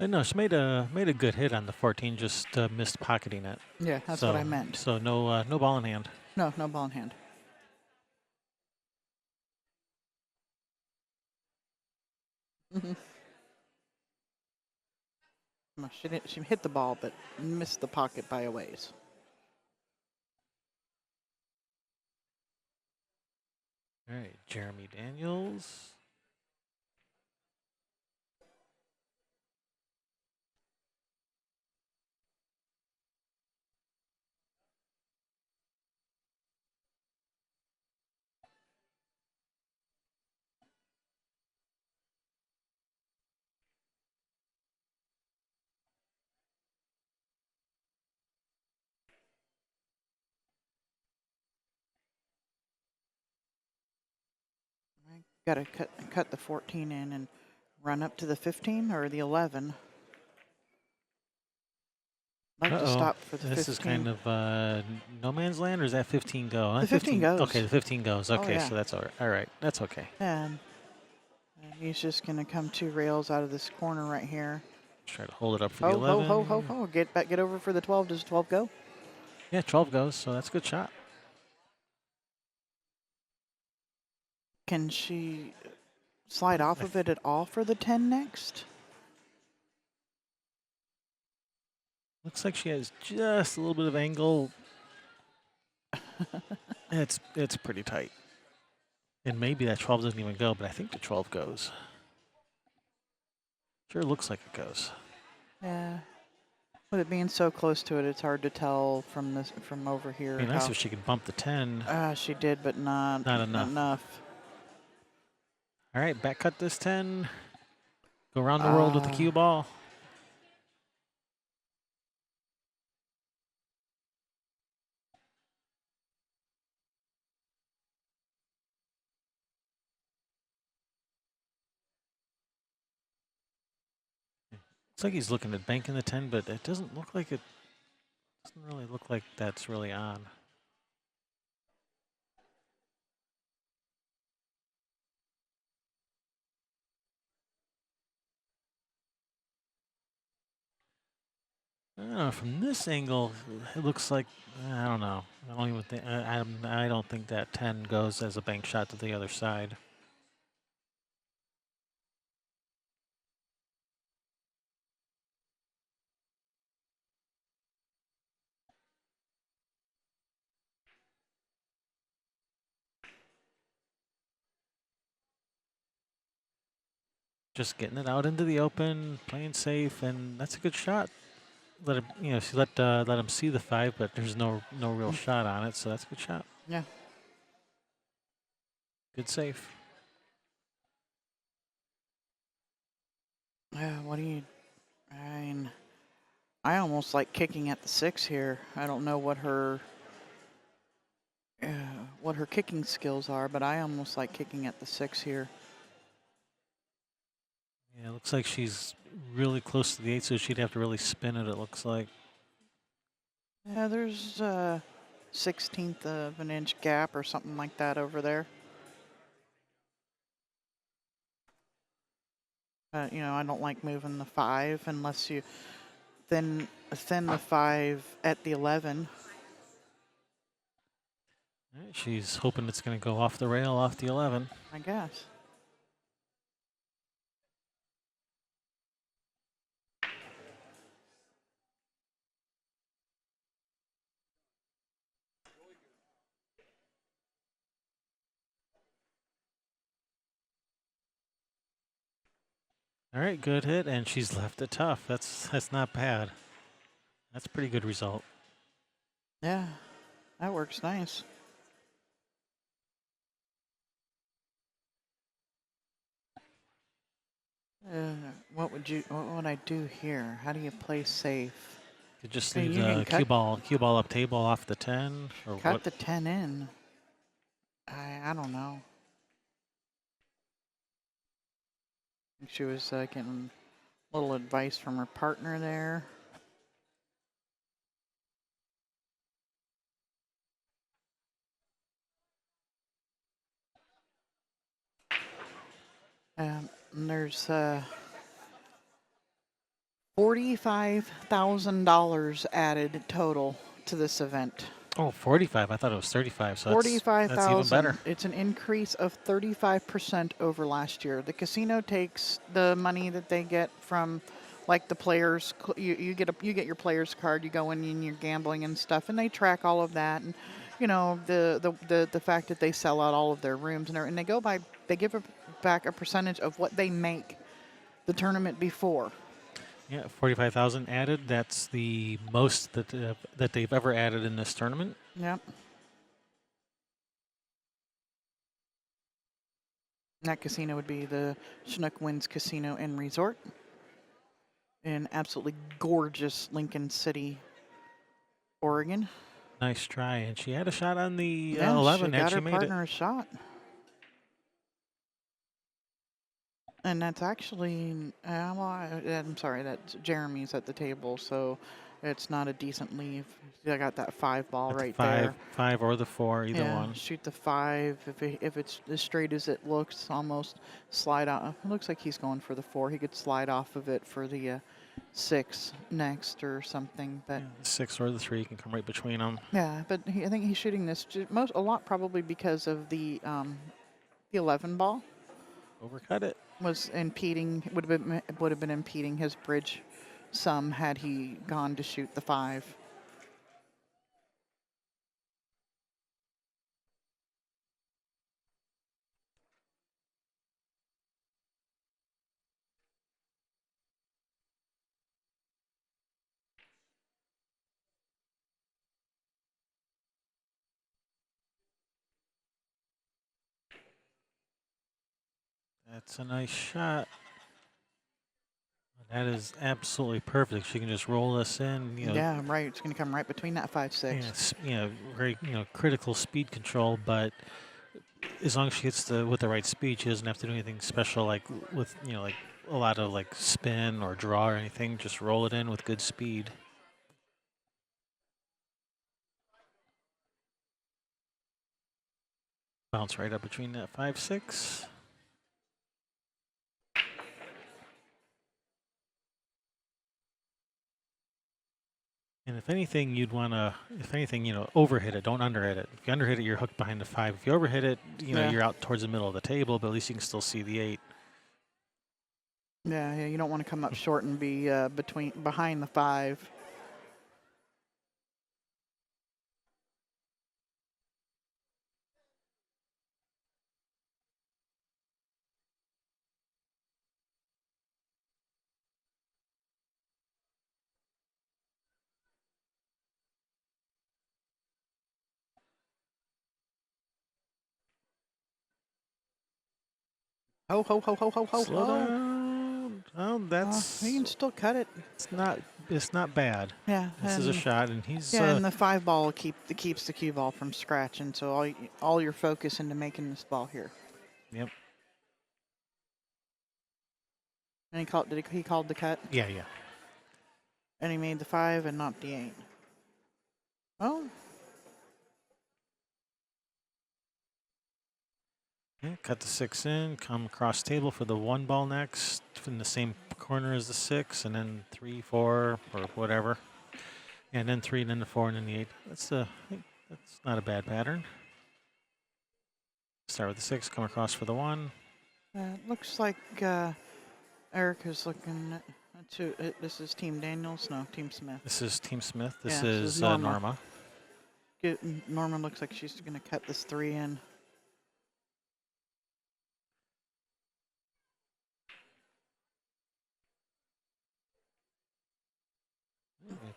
No, she made a good hit on the 14, just missed pocketing it. Yeah, that's what I meant. So no ball in hand. No ball in hand. Well, she hit the ball, but missed the pocket by a ways. All right, Jeremy Daniels. Got to cut the 14 in and run up to the 15 or the 11. Like to stop for the 15. This is kind of no man's land, or is that 15 go? The 15 goes. Okay, the 15 goes. Okay, yeah. so that's all right. All right, that's okay. And he's just going to come 2 rails out of this corner right here. Try to hold it up for the 11. Ho. Get over for the 12. Does 12 go? Yeah, 12 goes, so that's a good shot. Can she slide off of it at all for the 10 next? Looks like she has just a little bit of angle. It's pretty tight. And maybe that 12 doesn't even go, but I think the 12 goes. Sure looks like it goes. Yeah. With it being so close to it, it's hard to tell from over here Be nice how. if she could bump the 10. She did, but not Not enough. enough. All right, back cut this 10. Go around the world with the cue ball. Looks like he's looking at banking the 10, but it doesn't look like it. Doesn't really look like that's really on. I don't know. From this angle, it looks like I don't know. I don't even think. I don't think that 10 goes as a bank shot to the other side. Just getting it out into the open, playing safe, and that's a good shot. Let him, she let him see the 5, but there's no real shot on it, so that's a good shot. Yeah. Good safe. Yeah. What do you? I mean, I almost like kicking at the 6 here. I don't know what her kicking skills are, but I almost like kicking at the 6 here. Yeah, it looks like she's really close to the 8, so she'd have to really spin it. It looks like. Yeah, there's a 1/16 of an inch gap or something like that over there. I don't like moving the 5 unless you thin the 5 at the 11. All right, she's hoping it's going to go off the rail, off the 11. I guess. All right, good hit, and she's left it tough. That's not bad. That's a pretty good result. Yeah, that works nice. What would I do here? How do you play safe? Could just Okay, leave you can the cue ball up table off the 10, or cut what? the 10 in. I don't know. I think she was getting a little advice from her partner there. And there's $45,000 added total to this event. Oh, 45. I thought it was 35, so that's even 45,000. better. It's an increase of 35% over last year. The casino takes the money that they get from, like the players. You get your players card. You go in and you're gambling and stuff, and they track all of that. And the fact that they sell out all of their rooms and they give back a percentage of what they make the tournament before. Yeah, 45,000 added. That's the most that they've ever added in this tournament. Yep. That casino would be the Chinook Winds Casino and Resort in absolutely gorgeous Lincoln City, Oregon. Nice try, and she had a shot on the Yeah, 11, she and got she her made it. partner a shot. And that's actually, I'm sorry, that's Jeremy's at the table, so it's not a decent leave. I got that 5 ball At the right 5, there. 5 or the 4, either Yeah, one. shoot the 5. If it's as straight as it looks, almost slide out. It looks like he's going for the 4. He could slide off of it for the 6 next or something. But Yeah, the 6 or the 3 can come right between them. yeah, but I think he's shooting this a lot probably because of the 11 ball Overcut it. was impeding. Would have been impeding his bridge some had he gone to shoot the 5. That's a nice shot. That is absolutely perfect. She can just roll us in. Yeah, right. It's going to come right between that 5-6. Very critical speed control. But as long as she hits with the right speed, she doesn't have to do anything special like with like a lot of like spin or draw or anything. Just roll it in with good speed. Bounce right up between that 5-6. And if anything, overhit it. Don't underhit it. If you underhit it, you're hooked behind the 5. If you overhit it, Yeah. you're out towards the middle of the table, but at least you can still see the 8. Yeah, you don't want to come up short and be behind the 5. Ho, ho, ho, ho, ho, ho, Slow ho. down. Oh, You can still cut it. it's not bad. Yeah, This is a shot, and he's yeah, and the 5 ball keeps the cue ball from scratching. So all your focus into making this ball here. yep. And he called the cut, Yeah. and he made the 5 and not the 8. Oh, Yeah, cut the 6 in, come across table for the 1 ball next, in the same corner as the 6, and then 3, 4, or whatever. And then 3, and then the 4, and then the 8. I think that's not a bad pattern. Start with the 6, come across for the 1. it looks like Erica's looking at this is Team Daniels, no, Team Smith. This is Team Smith. This Yeah, is Norma. Norma. Norma looks like she's going to cut this 3 in.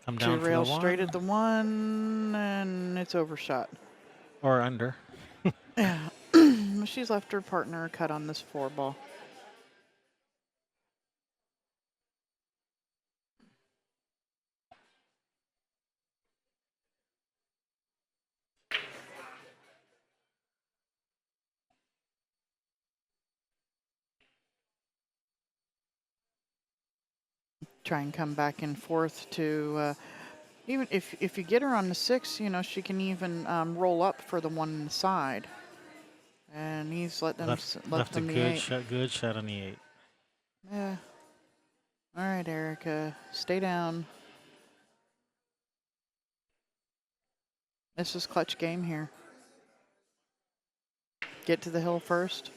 Come She down for the rails 1. straight at the 1, and it's overshot. Or under. Yeah, she's left her partner a cut on this 4 ball. Try and come back and forth to even if you get her on the 6, she can even roll up for the 1 inside. And he's let them Left a them the good 8. shot on the 8. Yeah. All right, Erica, stay down. This is clutch game here. Get to the hill first.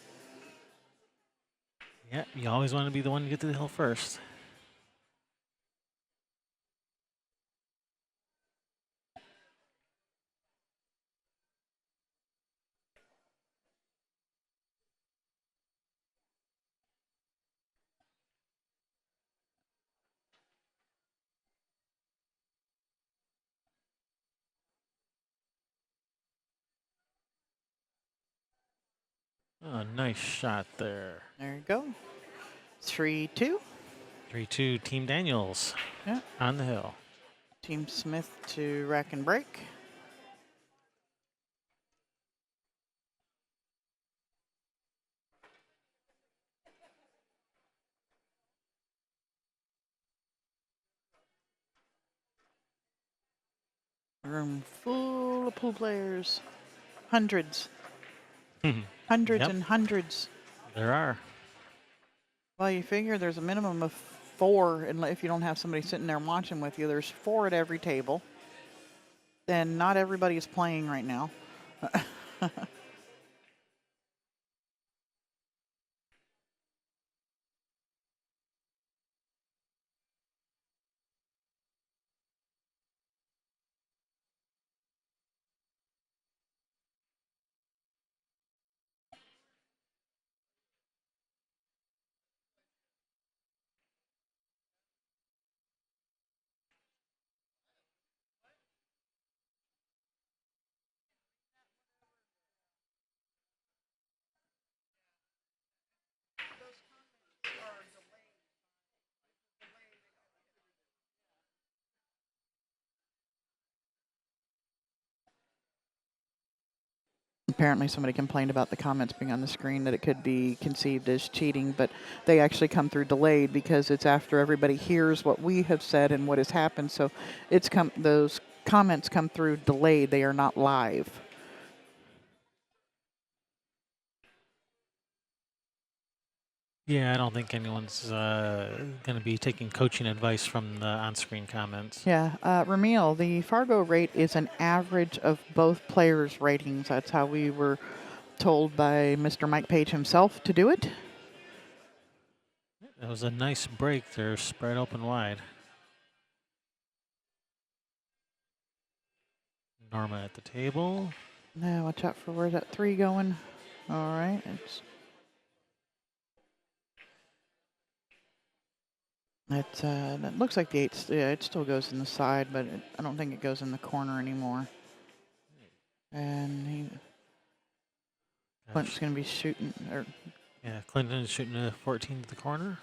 Yeah, you always want to be the one to get to the hill first. Oh, nice shot there. There you go. 3-2. 3-2, Team Daniels. Yeah. On the hill. Team Smith to rack and break. Room full of pool players. Hundreds. Hundreds Yep. and hundreds. There are. Well, you figure there's a minimum of 4, and if you don't have somebody sitting there watching with you, there's 4 at every table. Then not everybody is playing right now. apparently somebody complained about the comments being on the screen that it could be conceived as cheating, but they actually come through delayed because it's after everybody hears what we have said and what has happened. So those comments come through delayed. They are not live. Yeah, I don't think anyone's going to be taking coaching advice from the on-screen comments. Yeah, Ramil, the Fargo rate is an average of both players' ratings. That's how we were told by Mr. Mike Page himself to do it. That was a nice break. They're spread open wide. Norma at the table. Now watch out for where's that 3 going. All right, that looks like the 8. Yeah, it still goes in the side, but I don't think it goes in the corner anymore. And Clint's going to be shooting. Yeah, Clinton is shooting a 14 to the corner.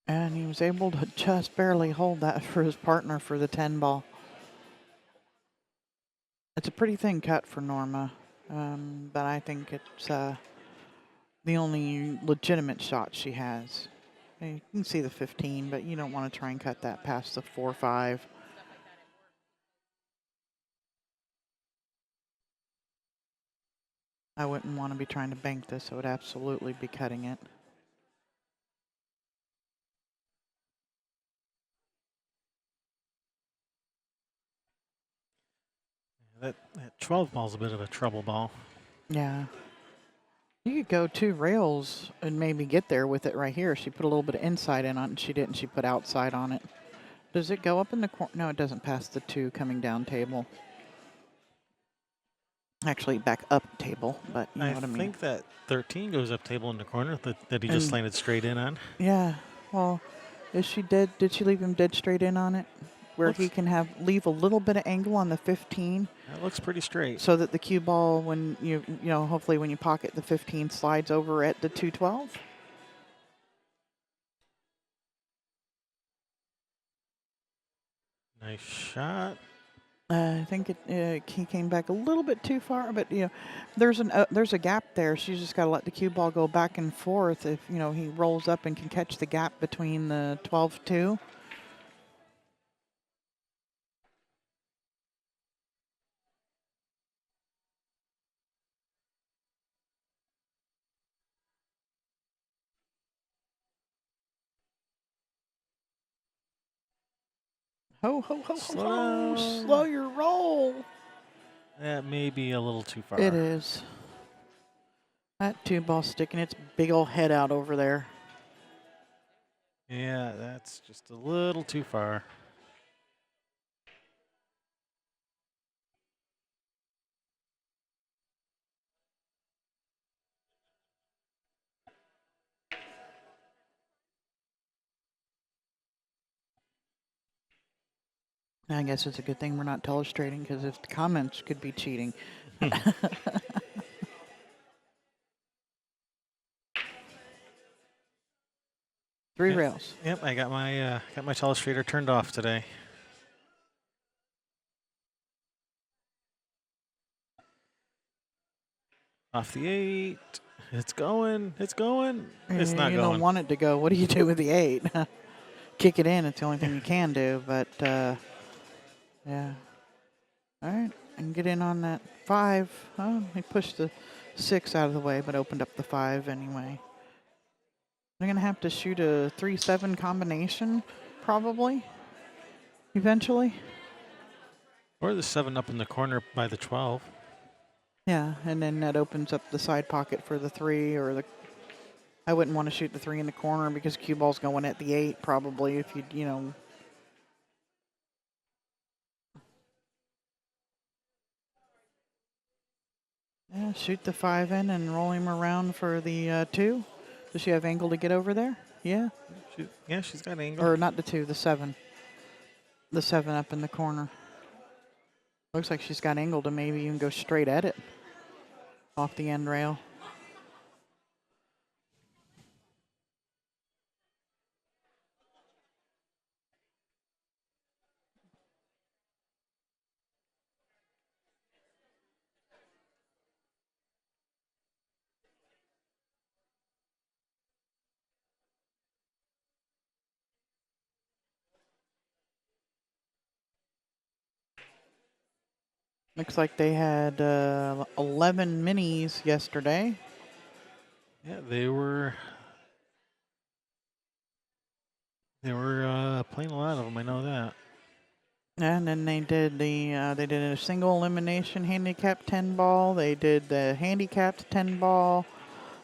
And he was able to just barely hold that for his partner for the 10 ball. It's a pretty thin cut for Norma, but I think it's the only legitimate shot she has. You can see the 15, but you don't want to try and cut that past the 4-5. I wouldn't want to be trying to bank this. I would absolutely be cutting it. That 12 ball's a bit of a trouble ball. Yeah. You could go 2 rails and maybe get there with it right here. She put a little bit of inside in on it, and she didn't. She put outside on it. Does it go up in the corner? No, it doesn't pass the 2 coming down table. Actually, back up table, but you know what I mean. I think that 13 goes up table in the corner that he just slanted straight in on. Yeah. Well, is she dead? Did she leave him dead straight in on it? Where he can leave a little bit of angle on the 15. That looks pretty straight. So that the cue ball, when hopefully when you pocket the 15, slides over at the 212. Nice shot. I think he came back a little bit too far, but there's a gap there. She's just got to let the cue ball go back and forth. If he rolls up and can catch the gap between the 12-2. Ho, ho, ho, ho, ho. Slow your roll. That may be a little too far. It is. That 2 ball sticking its big old head out over there. Yeah, that's just a little too far. I guess it's a good thing we're not telestrating, because if the comments could be cheating. Three rails. Yep, I got my telestrator turned off today. Off the 8. It's going. It's going. It's not going. You don't want it to go. What do you do with the 8? Kick it in. It's the only thing you can do. But, yeah. All right. I can get in on that 5. Oh, he pushed the 6 out of the way, but opened up the 5 anyway. I'm going to have to shoot a 3-7 combination, probably, eventually. Or the 7 up in the corner by the 12. Yeah, and then that opens up the side pocket for the 3, or the. I wouldn't want to shoot the 3 in the corner because cue ball's going at the 8 probably if you know. Yeah, shoot the 5 in and roll him around for the 2. Does she have angle to get over there? Yeah. She's got angle. Or not the 2, the 7. The 7 up in the corner. Looks like she's got angle to maybe even go straight at it off the end rail. Looks like they had 11 minis yesterday. Yeah, they were playing a lot of them. I know that. And then they did they did a single elimination handicap 10 ball. They did the handicapped 10 ball.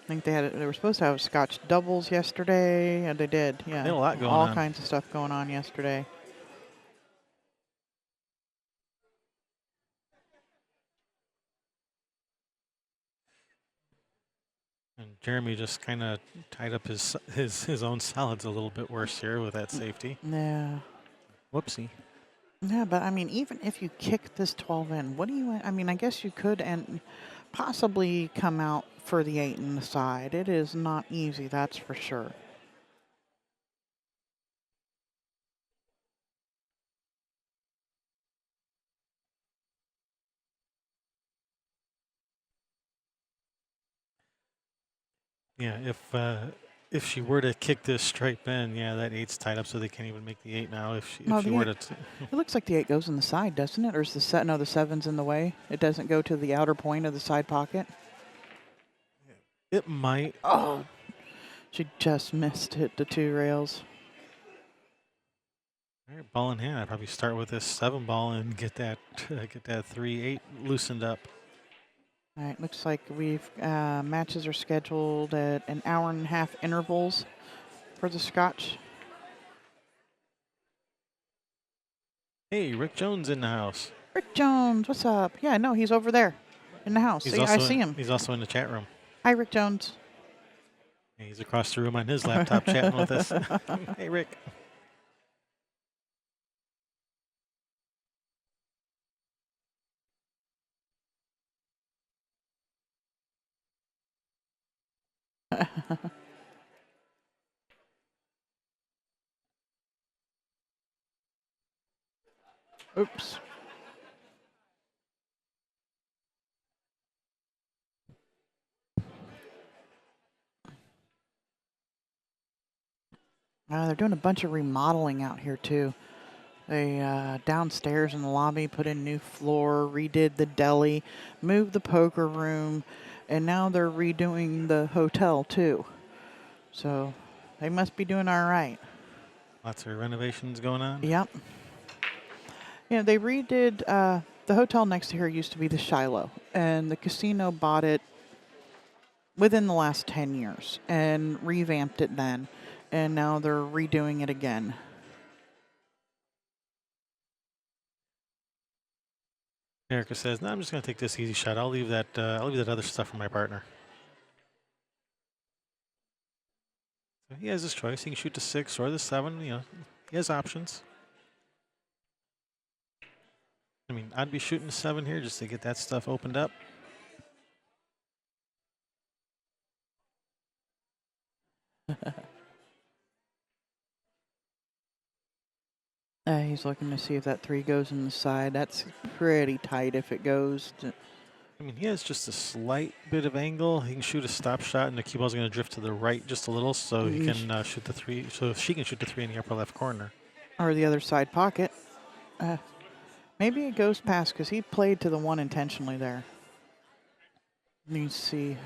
I think they were supposed to have Scotch doubles yesterday, and they did. They had Yeah, a lot going all on. kinds of stuff going on yesterday. And Jeremy just kind of tied up his own solids a little bit worse here with that safety. Yeah. Whoopsie. Yeah, but I mean, even if you kick this 12 in, what do you? I mean, I guess you could and possibly come out for the 8 in the side. It is not easy, that's for sure. Yeah, if she were to kick this stripe in, yeah, that 8's tied up, so they can't even make the 8 now. No, If she the were 8. to, It looks like the 8 goes in the side, doesn't it? Or is the set? No, the 7's in the way. It doesn't go to the outer point of the side pocket. it might. Oh, she just missed hit the 2 rails. All right, ball in hand. I'd probably start with this 7 ball and get that 3-8 loosened up. All right, looks like we've matches are scheduled at an hour and a half intervals for the Scotch. Hey, Rick Jones in the house. Rick Jones, what's up? Yeah, no, he's over there in the house. See, I see him. He's also in the chat room. Hi, Rick Jones. He's across the room on his laptop chatting with us. Hey, Rick. Oops. They're doing a bunch of remodeling out here too. They downstairs in the lobby put in new floor, redid the deli, moved the poker room, and now they're redoing the hotel too. So they must be doing all right. Lots of renovations going on. Yep. Yeah, they redid the hotel next to here used to be the Shiloh, and the casino bought it within the last 10 years and revamped it then, and now they're redoing it again. Erica says, "No, I'm just going to take this easy shot. I'll leave that other stuff for my partner." So he has his choice. He can shoot the 6 or the 7. You know, he has options. I mean, I'd be shooting the 7 here just to get that stuff opened up. He's looking to see if that 3 goes in the side. That's pretty tight if it goes. I mean, he has just a slight bit of angle. He can shoot a stop shot, and the cue ball's going to drift to the right just a little, so he can shoot the 3. So she can shoot the 3 in the upper left corner. Or the other side pocket. Maybe it goes past because he played to the 1 intentionally there. Let me see.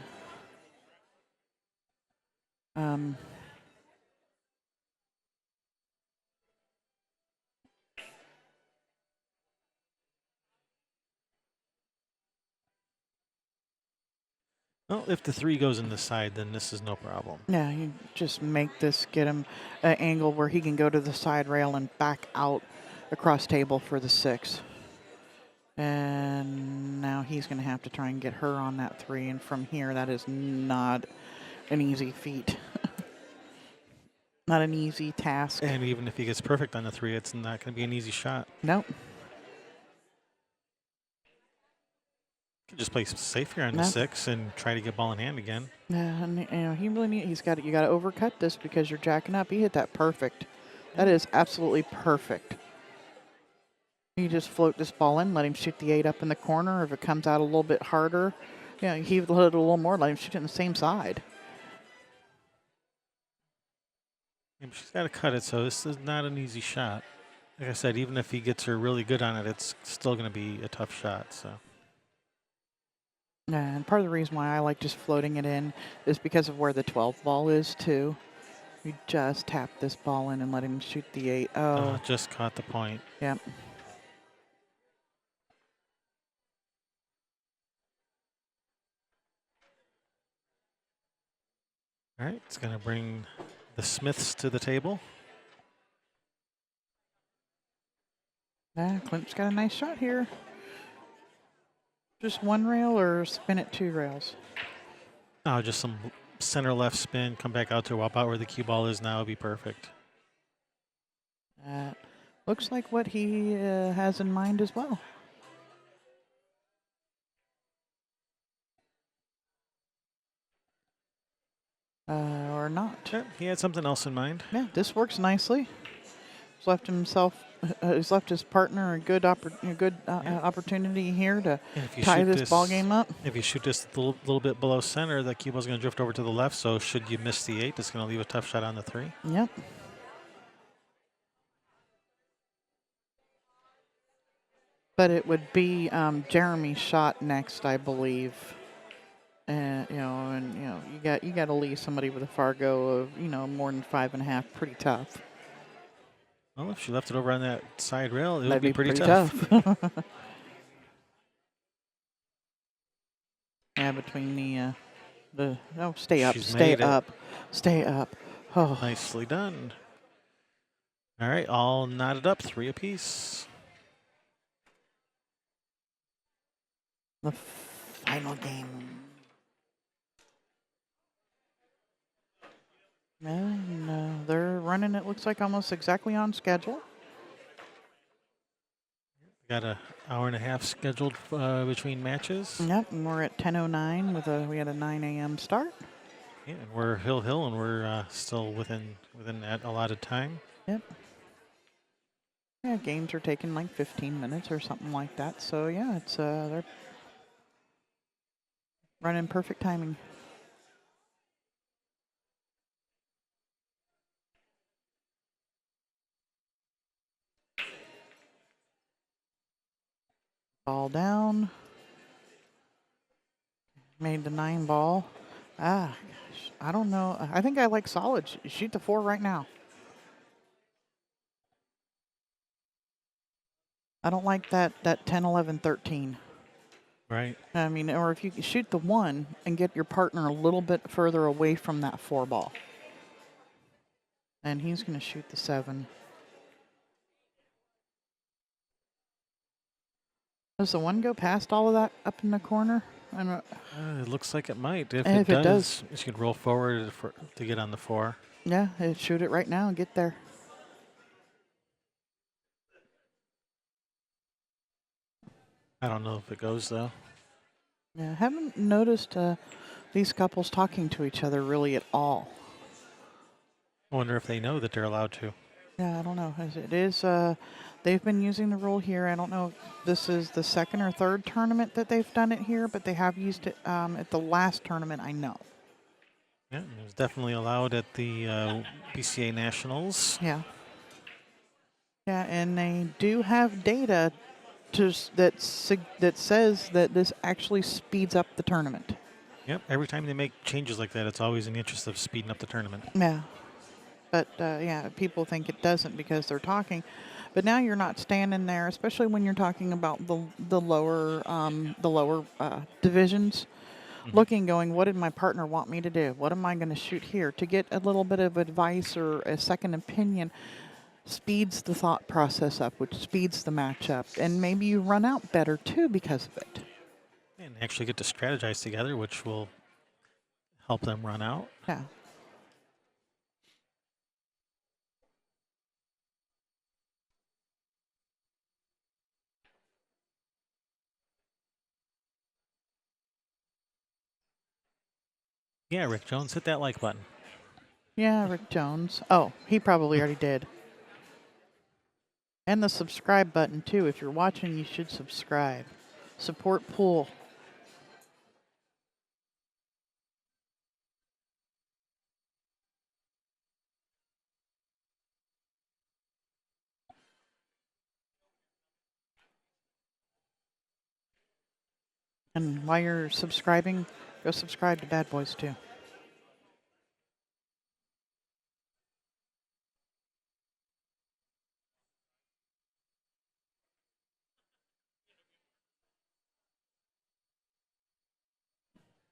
Well, if the 3 goes in the side, then this is no problem. Yeah, you just make this, get him an angle where he can go to the side rail and back out across table for the 6. And now he's going to have to try and get her on that 3. And from here, that is not an easy feat. Not an easy task. And even if he gets perfect on the 3, it's not going to be an easy shot. Nope. Could just play safe here on the 6 and try to get ball in hand again. Yeah, and you know, he really you got to overcut this because you're jacking up. He hit that perfect. That is absolutely perfect. You just float this ball in, let him shoot the 8 up in the corner. If it comes out a little bit harder, you know, heave it a little more, let him shoot it on the same side. She's got to cut it, so this is not an easy shot. Like I said, even if he gets her really good on it, it's still going to be a tough shot. So. And part of the reason why I like just floating it in is because of where the 12 ball is too. You just tap this ball in and let him shoot the 8. Oh, Just caught the point. yep. All right, it's going to bring the Smiths to the table. Clint's got a nice shot here. Just one rail or spin it 2 rails? Oh, just some center left spin, come back out to about where the cue ball is now would be perfect. Looks like what he has in mind as well. Or not. Yeah, he had something else in mind. Yeah, this works nicely. He's left his partner a good opportunity here to And if you tie shoot this ball game up. If you shoot this a little bit below center, the cue ball's going to drift over to the left. So should you miss the 8, it's going to leave a tough shot on the 3. Yep. But it would be Jeremy's shot next, I believe. And you got to leave somebody with a Fargo of more than 5.5 pretty tough. Well, if she left it over on that side rail, it would That'd be pretty tough. Yeah, between stay up, She's stay made it. up, stay up. Oh, Nicely done. All right, all knotted up, 3 apiece. the final game. And they're running, it looks like, almost exactly on schedule. Got an hour and a half scheduled between matches. Yep, and we're at 10:09 we had a 9 a.m. start. Yeah, and we're hill, and we're still within that allotted time. Yep. Yeah, games are taking like 15 minutes or something like that. So yeah, it's they're running perfect timing. Ball down. Made the 9 ball. Gosh, I don't know. I think I like solid. Shoot the 4 right now. I don't like that 10, 11, 13. Right. I mean, or if you shoot the 1 and get your partner a little bit further away from that 4 ball. And he's going to shoot the 7. Does the 1 go past all of that up in the corner? It looks like it might. If If it it does, does. you could roll forward to get on the 4. Yeah, shoot it right now and get there. I don't know if it goes, though. Yeah, I haven't noticed these couples talking to each other really at all. I wonder if they know that they're allowed to. Yeah, I don't know. They've been using the rule here. I don't know if this is the 2nd or 3rd tournament that they've done it here, but they have used it at the last tournament, I know. Yeah, it was definitely allowed at the BCA Nationals. Yeah. Yeah, and they do have data that says that this actually speeds up the tournament. Yep, every time they make changes like that, it's always in the interest of speeding up the tournament. Yeah. But, people think it doesn't because they're talking. But now you're not standing there, especially when you're talking about the lower divisions, looking, going, what did my partner want me to do? What am I going to shoot here? To get a little bit of advice or a second opinion speeds the thought process up, which speeds the match up. And maybe you run out better, too, because of it. And actually get to strategize together, which will help them run out. Yeah. Yeah, Rick Jones, hit that like button. Yeah, Rick Jones. Oh, he probably already did. And the subscribe button, too. If you're watching, you should subscribe. Support Pool. And while you're subscribing, go subscribe to Bad Boys too.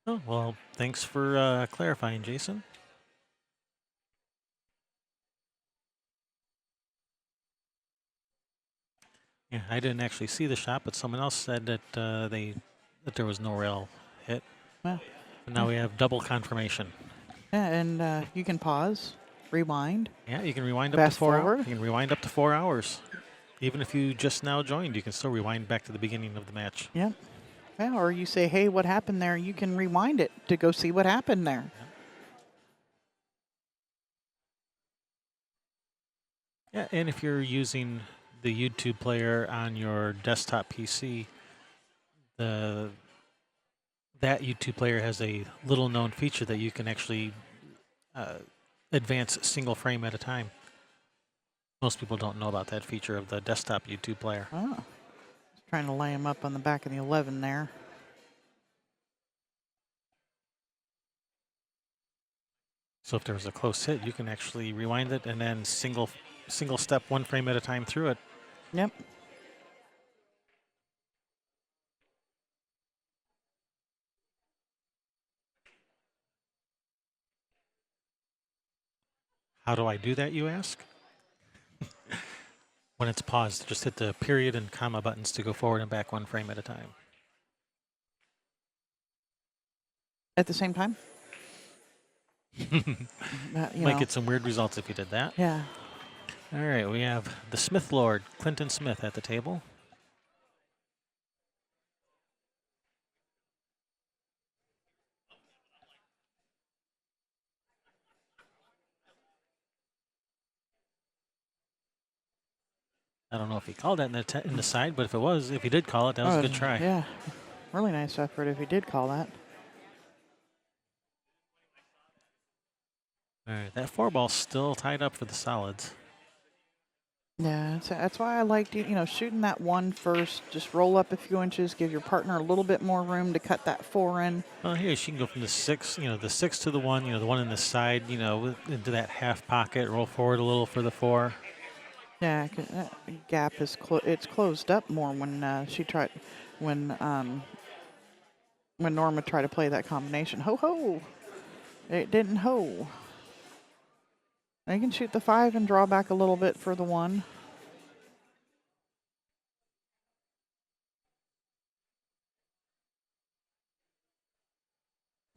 Oh, well, thanks for clarifying, Jason. Yeah, I didn't actually see the shot, but someone else said that that there was no rail hit. Well, But now we have double confirmation. yeah, and you can pause, rewind, Yeah, you can rewind up to fast 4 hours. forward. You can rewind up to 4 hours. Even if you just now joined, you can still rewind back to the beginning of the match. Yep. Yeah, or you say, hey, what happened there? You can rewind it to go see what happened there. Yeah, and if you're using the YouTube player on your desktop PC, that YouTube player has a little known feature that you can actually advance single frame at a time. Most people don't know about that feature of the desktop YouTube player. Oh, trying to lay him up on the back of the 11 there. So if there was a close hit, you can actually rewind it and then single step one frame at a time through it. Yep. How do I do that, you ask? When it's paused, just hit the period and comma buttons to go forward and back one frame at a time. At the same time? Might know. get some weird results if you did that. Yeah. All right, we have the Smith Lord, Clinton Smith, at the table. I don't know if he called that in the side, but if he did call it, that was a good try. Yeah. Really nice effort if he did call that. All right, that 4-ball's still tied up for the solids. Yeah, that's why I liked, shooting that one first. Just roll up a few inches, give your partner a little bit more room to cut that 4 in. Well, here she can go from the 6, the 6 to the 1, the one in the side, into that half pocket, roll forward a little for the 4. Yeah, 'cause that gap is it's closed up more when she tried when Norma tried to play that combination. Ho ho! It didn't ho. Now you can shoot the 5 and draw back a little bit for the 1.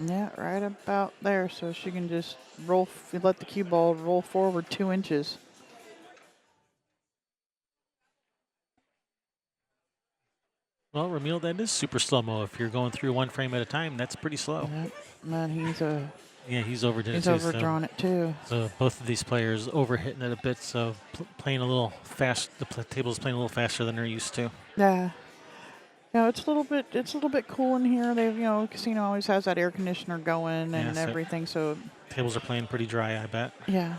Yeah, right about there. So she can just let the cue ball roll forward 2 inches. Well, Ramil, that is super slow-mo. If you're going through one frame at a time, that's pretty slow. Yep. Man, He's overdid he's it too. overdrawn it too. So both of these players overhitting it a bit, so playing a little fast. The table's playing a little faster than they're used to. Yeah. It's a little bit cool in here. They've, casino always has that air conditioner going and so everything. So tables are playing pretty dry, I bet. yeah.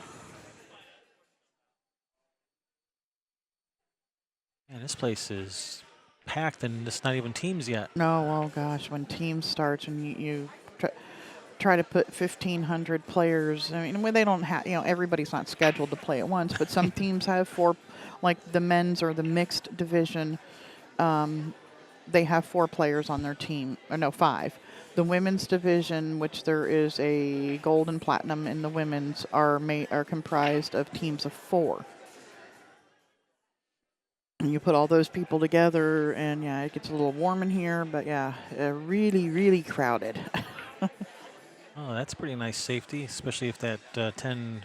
And this place is packed, and it's not even teams yet. No, oh gosh, when team starts and you try to put 1,500 players. I mean, when they don't have, everybody's not scheduled to play at once, but some teams have 4, like the men's or the mixed division. They have 4 players on their team, or no, 5. The women's division, which there is a gold and platinum in the women's, are comprised of teams of 4. And you put all those people together, and yeah, it gets a little warm in here, but yeah, really, really crowded. Oh, that's pretty nice safety, especially if that 10,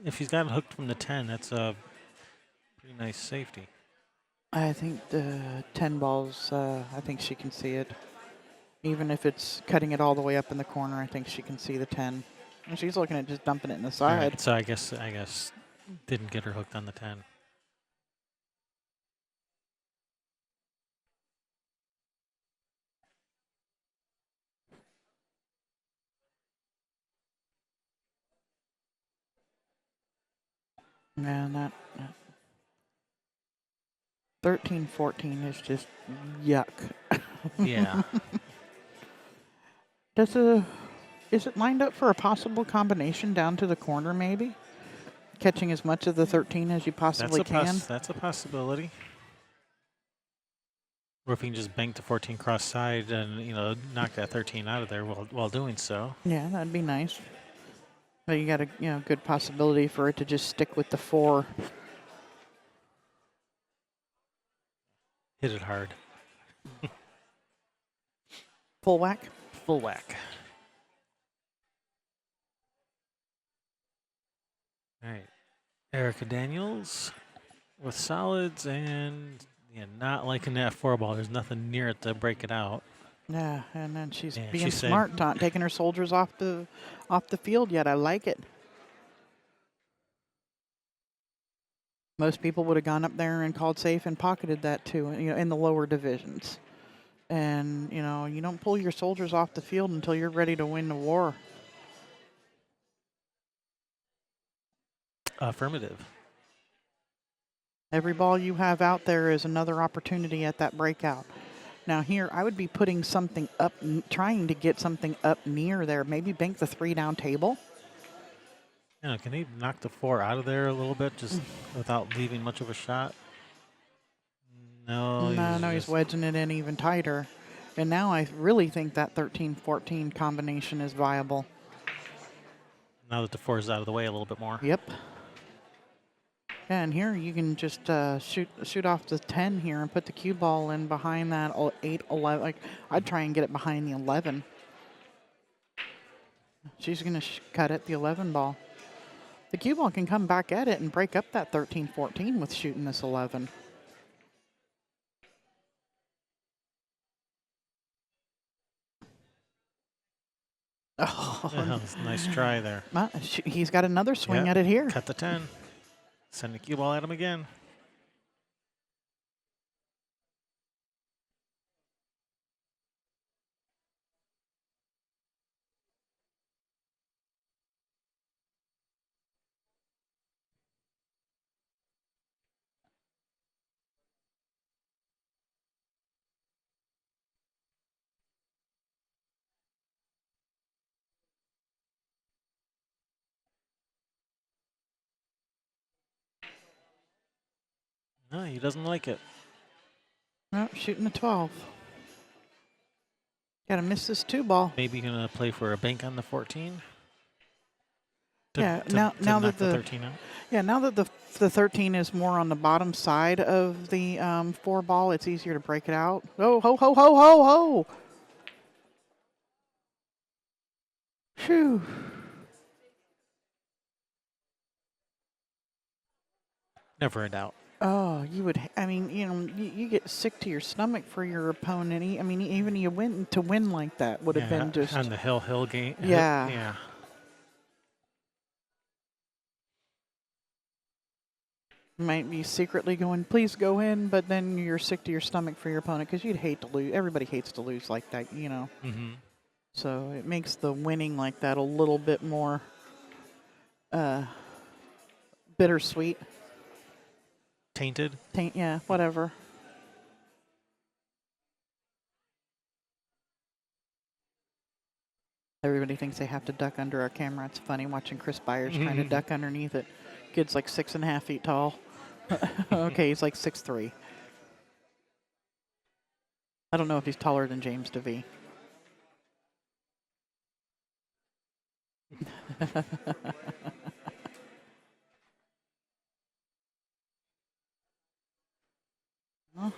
if he's got it hooked from the 10, that's a pretty nice safety. I think the 10 balls, I think she can see it. Even if it's cutting it all the way up in the corner, I think she can see the 10. And she's looking at just dumping it in the side. Right, so I guess didn't get her hooked on the 10. Man, that 13-14 is just yuck. Yeah. Is it lined up for a possible combination down to the corner maybe? Catching as much of the 13 as you possibly can? That's a possibility. Or if you can just bank the 14 cross side and, knock that 13 out of there while doing so. Yeah, that'd be nice. But you got a good possibility for it to just stick with the 4. Hit it hard. Full whack? Full whack. All right. Erica Daniels with solids and not liking that 4-ball. There's nothing near it to break it out. Yeah, and then she's Yeah, being she said- smart, not taking her soldiers off the field yet. I like it. Most people would have gone up there and called safe and pocketed that too, in the lower divisions. And, you don't pull your soldiers off the field until you're ready to win the war. Affirmative. Every ball you have out there is another opportunity at that breakout. Now here, I would be putting something up, trying to get something up near there. Maybe bank the 3 down table. Can he knock the 4 out of there a little bit just without leaving much of a shot? No. He's wedging it in even tighter. And now I really think that 13-14 combination is viable. Now that the 4 is out of the way a little bit more. Yep. Yeah, and here you can just shoot off the 10 here and put the cue ball in behind that 8, 11. Like, I'd try and get it behind the 11. She's going to cut at the 11 ball. The cue ball can come back at it and break up that 13-14 with shooting this 11. Oh, Yeah, nice try there. He's got another swing at it here. Cut the 10. Send the cue ball at him again. No, he doesn't like it. No, shooting a 12. Got to miss this 2 ball. Maybe going to play for a bank on the 14. Now knock that the 13 out. Yeah, now that the 13 is more on the bottom side of the 4 ball, it's easier to break it out. Oh, ho, ho, ho, ho, ho. Phew. Never a doubt. Oh, you would. I mean, you get sick to your stomach for your opponent. Even you win like that would have been just on the hill game. Yeah. Yeah. Might be secretly going, please go in, but then you're sick to your stomach for your opponent because you'd hate to lose. Everybody hates to lose like that, Mm-hmm. So it makes the winning like that a little bit more bittersweet. Tainted. Yeah, whatever. Everybody thinks they have to duck under our camera. It's funny watching Chris Byers trying to duck underneath it. Kid's like 6.5 feet tall. Okay, he's like 6'3". I don't know if he's taller than James DeVee. Well,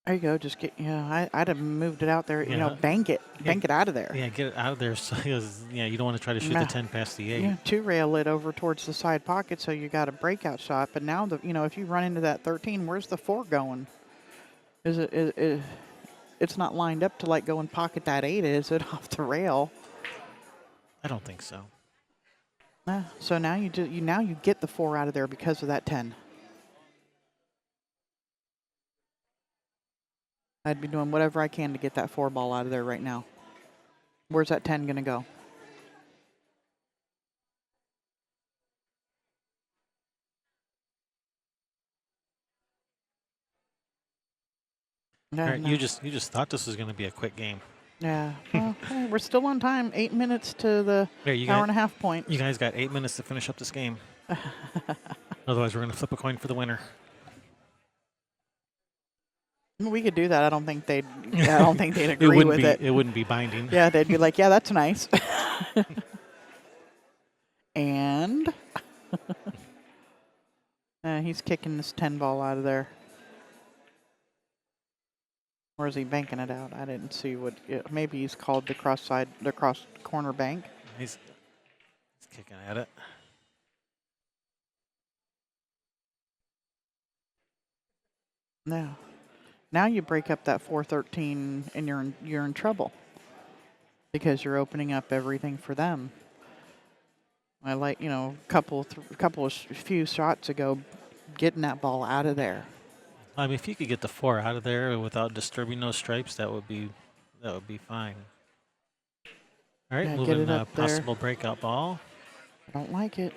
there you go. Just get, I'd have moved it out there. Bank it. Bank it out of there. Yeah, get it out of there. So, you don't want to try to shoot the 10 past the 8. Yeah, 2-rail it over towards the side pocket so you got a breakout shot. But now, if you run into that 13, where's the 4 going? It's not lined up to like go and pocket that 8, is it, off the rail? I don't think so. So now you get the 4 out of there because of that 10. I'd be doing whatever I can to get that 4 ball out of there right now. Where's that 10 going to go? Yeah, All right, no. you just thought this was going to be a quick game. Yeah. Well, hey, we're still on time. 8 minutes to the There, you hour got and a half point. you guys got 8 minutes to finish up this game. Otherwise, we're going to flip a coin for the winner. We could do that. I don't think they'd. I don't think they'd It agree wouldn't with be it. it wouldn't be binding. Yeah, they'd be like, "Yeah, that's nice." And he's kicking this 10 ball out of there. Or is he banking it out? I didn't see what. Maybe he's called the cross corner bank. He's kicking at it. No. Now you break up that 413 and you're in trouble because you're opening up everything for them. I like, few shots ago, getting that ball out of there. I mean, if you could get the 4 out of there without disturbing those stripes, that would be fine. All right, Yeah, get moving it up there. possible breakout ball. I don't like it.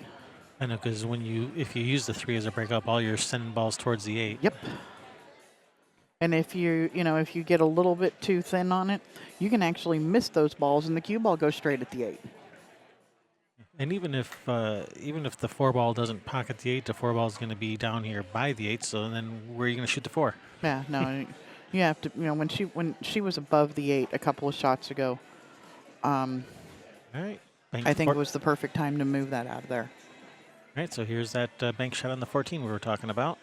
I know, because if you use the 3 as a breakout ball, you're sending balls towards the 8. Yep. And if if you get a little bit too thin on it, you can actually miss those balls and the cue ball goes straight at the 8. And even if the 4 ball doesn't pocket the 8, the 4 ball is going to be down here by the 8. So then where are you going to shoot the 4? Yeah, no, you have to. When she was above the 8 a couple of shots ago, All right. I think it was the perfect time to move that out of there. All right, so here's that bank shot on the 14 we were talking about.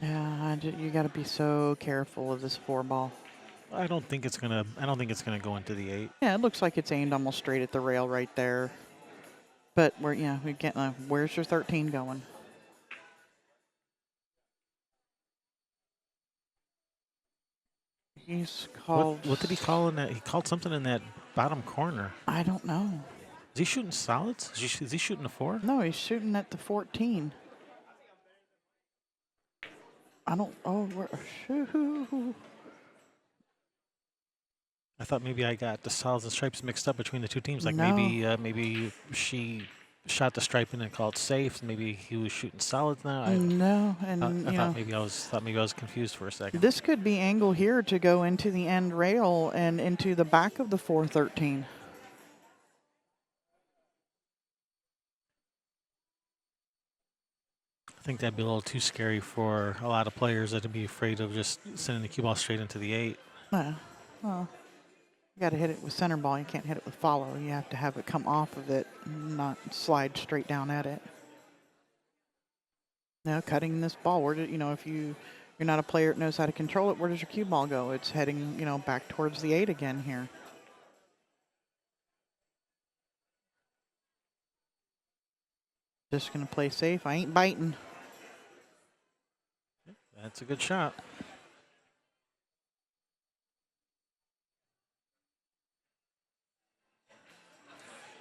Yeah, you got to be so careful of this 4 ball. I don't think it's gonna go into the 8. Yeah, it looks like it's aimed almost straight at the rail right there. But we get. Where's your 13 going? He's called. What did he call in that? He called something in that bottom corner. I don't know. Is he shooting solids? Is he shooting a 4? No, he's shooting at the 14. I don't. Oh, shoo. I thought maybe I got the solids and stripes mixed up between the two teams. Like No. maybe she shot the stripe and then called safe. Maybe he was shooting solids now. No, and I thought maybe I was confused for a second. this could be angle here to go into the end rail and into the back of the 413. I think that'd be a little too scary for a lot of players that'd be afraid of just sending the cue ball straight into the 8. Well, you got to hit it with center ball. You can't hit it with follow. You have to have it come off of it, not slide straight down at it. Now, cutting this ball, if you're not a player that knows how to control it, where does your cue ball go? It's heading, back towards the 8 again here. Just going to play safe. I ain't biting. That's a good shot.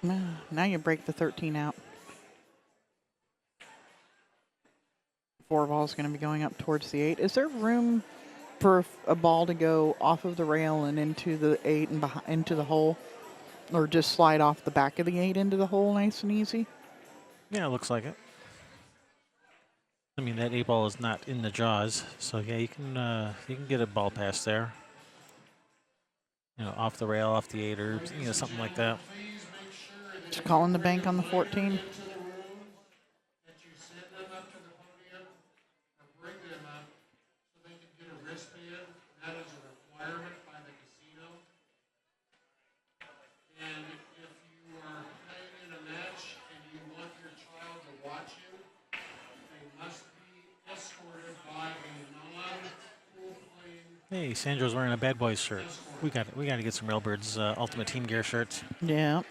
Now you break the 13 out. 4 ball's going to be going up towards the 8. Is there room for a ball to go off of the rail and into the 8 and into the hole? Or just slide off the back of the 8 into the hole nice and easy? Yeah, it looks like it. I mean, that 8 ball is not in the jaws, so yeah, you can get a ball pass there. Off the rail, off the 8, or something like that. Just calling the bank on the 14. Hey, Sandro's wearing a Bad Boys shirt. We got to get some Railbirds Ultimate Team Gear shirts. Yeah.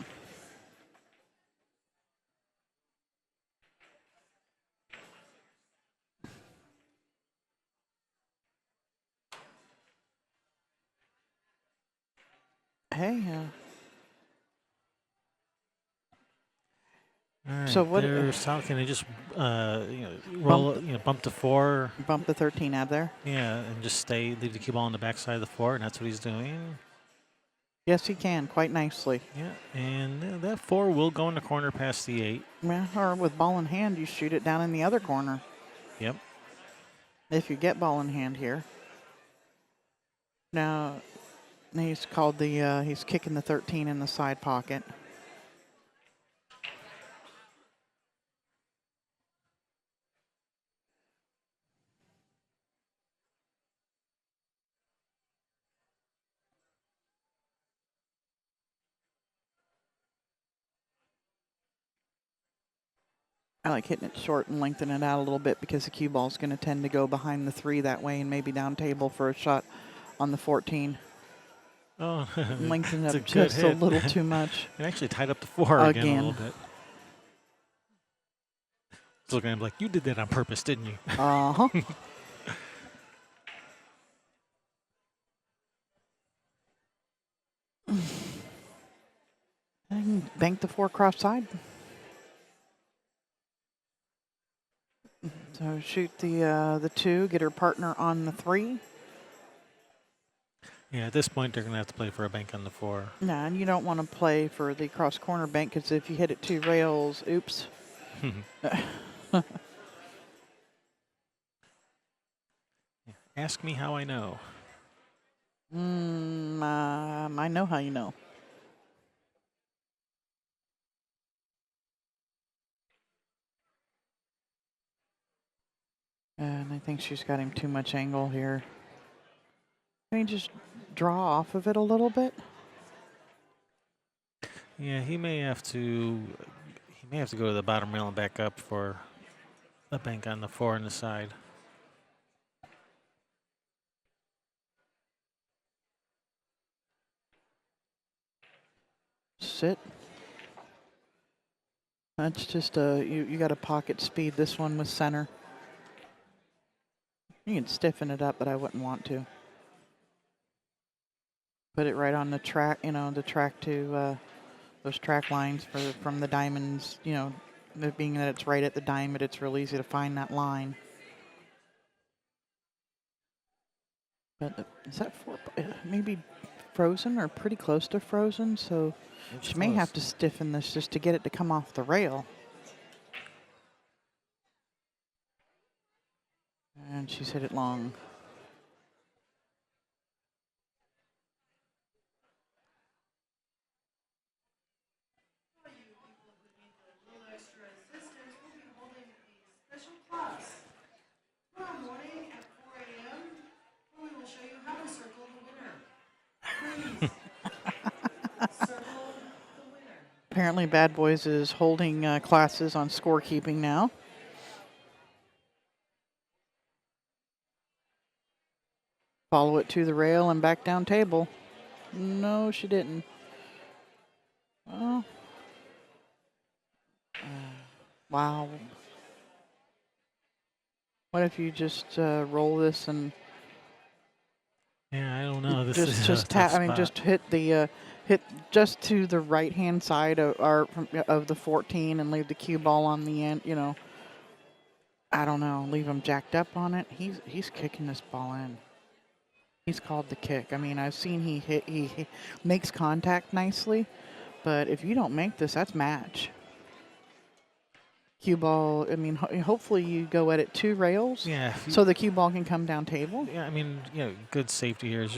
Hey. All right, So what? They're south. Can they just roll? Bump the 4. Bump the 13 out there. Yeah, and just leave the cue ball on the backside of the 4, and that's what he's doing. Yes, he can quite nicely. Yeah, and that 4 will go in the corner past the 8. Yeah, or with ball in hand, you shoot it down in the other corner. Yep. If you get ball in hand here. Now he's called the he's kicking the 13 in the side pocket. I like hitting it short and lengthening it out a little bit because the cue ball is going to tend to go behind the 3 that way and maybe down table for a shot on the 14. Oh, Lengthen it it's a up good just a hit. little too much. It actually tied up the 4 again a little bit. It's looking at him like, you did that on purpose, didn't you? Uh-huh. And bank the 4 cross side. So shoot the 2, get her partner on the 3. Yeah, at this point, they're going to have to play for a bank on the 4. No, and you don't want to play for the cross corner bank because if you hit it 2 rails, oops. Ask me how I know. I know how you know. And I think she's got him too much angle here. Can you just draw off of it a little bit? Yeah, he may have to go to the bottom rail and back up for a bank on the 4 on the side. Sit. That's just you got to pocket speed this one with center. You can stiffen it up, but I wouldn't want to. Put it right on the track, the track to those track lines from the diamonds, being that it's right at the diamond, it's real easy to find that line. But is that 4? Maybe frozen or pretty close to frozen, so she may have to stiffen this just to get it to come off the rail. And she's hit it long. Apparently Bad Boys is holding classes on scorekeeping now. Follow it to the rail and back down table. No, she didn't. Oh. Wow. What if you just roll this and Yeah, I don't know. This just is just a tough tap? I mean, spot. just hit the hit just to the right hand side of the 14 and leave the cue ball on the end. I don't know. Leave him jacked up on it. He's kicking this ball in. He's called the kick. I mean, I've seen he makes contact nicely, but if you don't make this, that's match. Cue ball, I mean, hopefully you go at it 2 rails, Yeah. so the cue ball can come down table. Yeah, I mean, good safety here is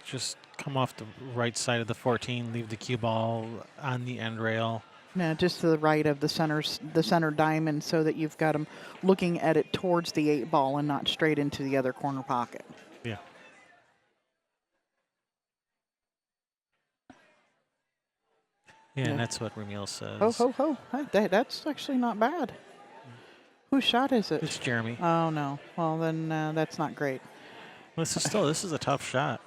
just come off the right side of the 14, leave the cue ball on the end rail. No, just to the right of the center diamond, so that you've got them looking at it towards the 8 ball and not straight into the other corner pocket. Yeah. Yeah, and that's what Ramil says. Ho, ho, ho. That's actually not bad. Whose shot is it? It's Jeremy. Oh, no. Well, then that's not great. This is a tough shot.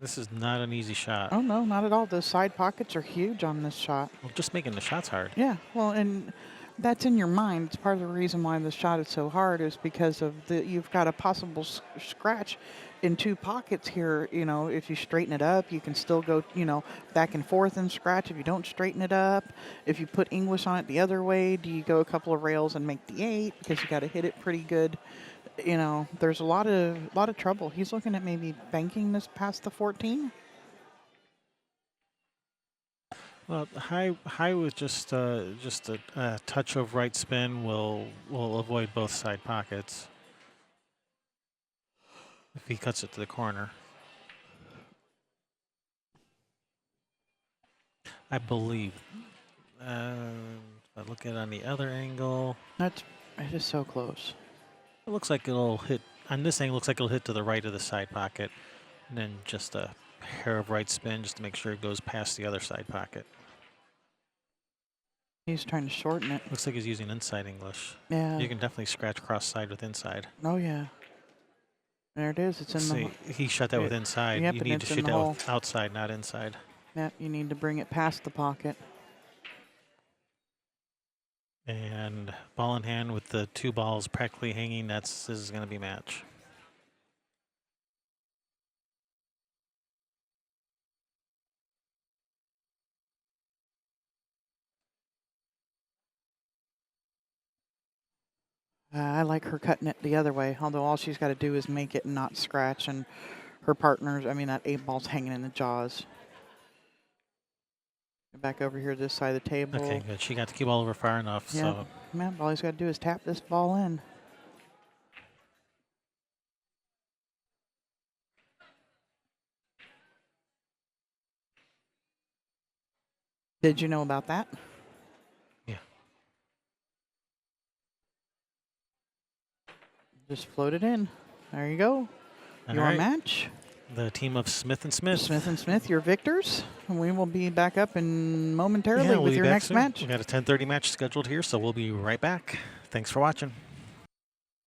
This is not an easy shot. Oh, no, not at all. The side pockets are huge on this shot. Well, just making the shots hard. Yeah, well, and that's in your mind. It's part of the reason why the shot is so hard is because of you've got a possible scratch in 2 pockets here. If you straighten it up, you can still go, back and forth and scratch. If you don't straighten it up, if you put English on it the other way, do you go a couple of rails and make the 8 because you got to hit it pretty good? There's a lot of trouble. He's looking at maybe banking this past the 14. Well, high with just a touch of right spin will avoid both side pockets if he cuts it to the corner. I believe. If I look at it on the other angle, It is so close. it looks like it'll hit. On this angle, it looks like it'll hit to the right of the side pocket. And then just a hair of right spin just to make sure it goes past the other side pocket. He's trying to shorten it. Looks like he's using inside English. Yeah. You can definitely scratch cross side with inside. Oh, yeah. There it is. It's in See, he shot that with inside. Yep, You and need to it's in shoot the that hole. with outside, not inside. Yeah, you need to bring it past the pocket. And ball in hand with the two balls practically hanging, this is going to be match. I like her cutting it the other way, although all she's got to do is make it and not scratch. And her partners, I mean, that 8-ball's hanging in the jaws. Back over here, this side of the table. Okay, good. She got the cue ball over far enough. Yeah, So man, all he's got to do is tap this ball in. Did you know about that? yeah. Just float it in. There you go. All Your right. match. The team of Smith and Smith. Smith and Smith, your victors. And we will be back up in momentarily Yeah, we'll with be your back next soon. match. We got a 10:30 match scheduled here, so we'll be right back. Thanks for watching.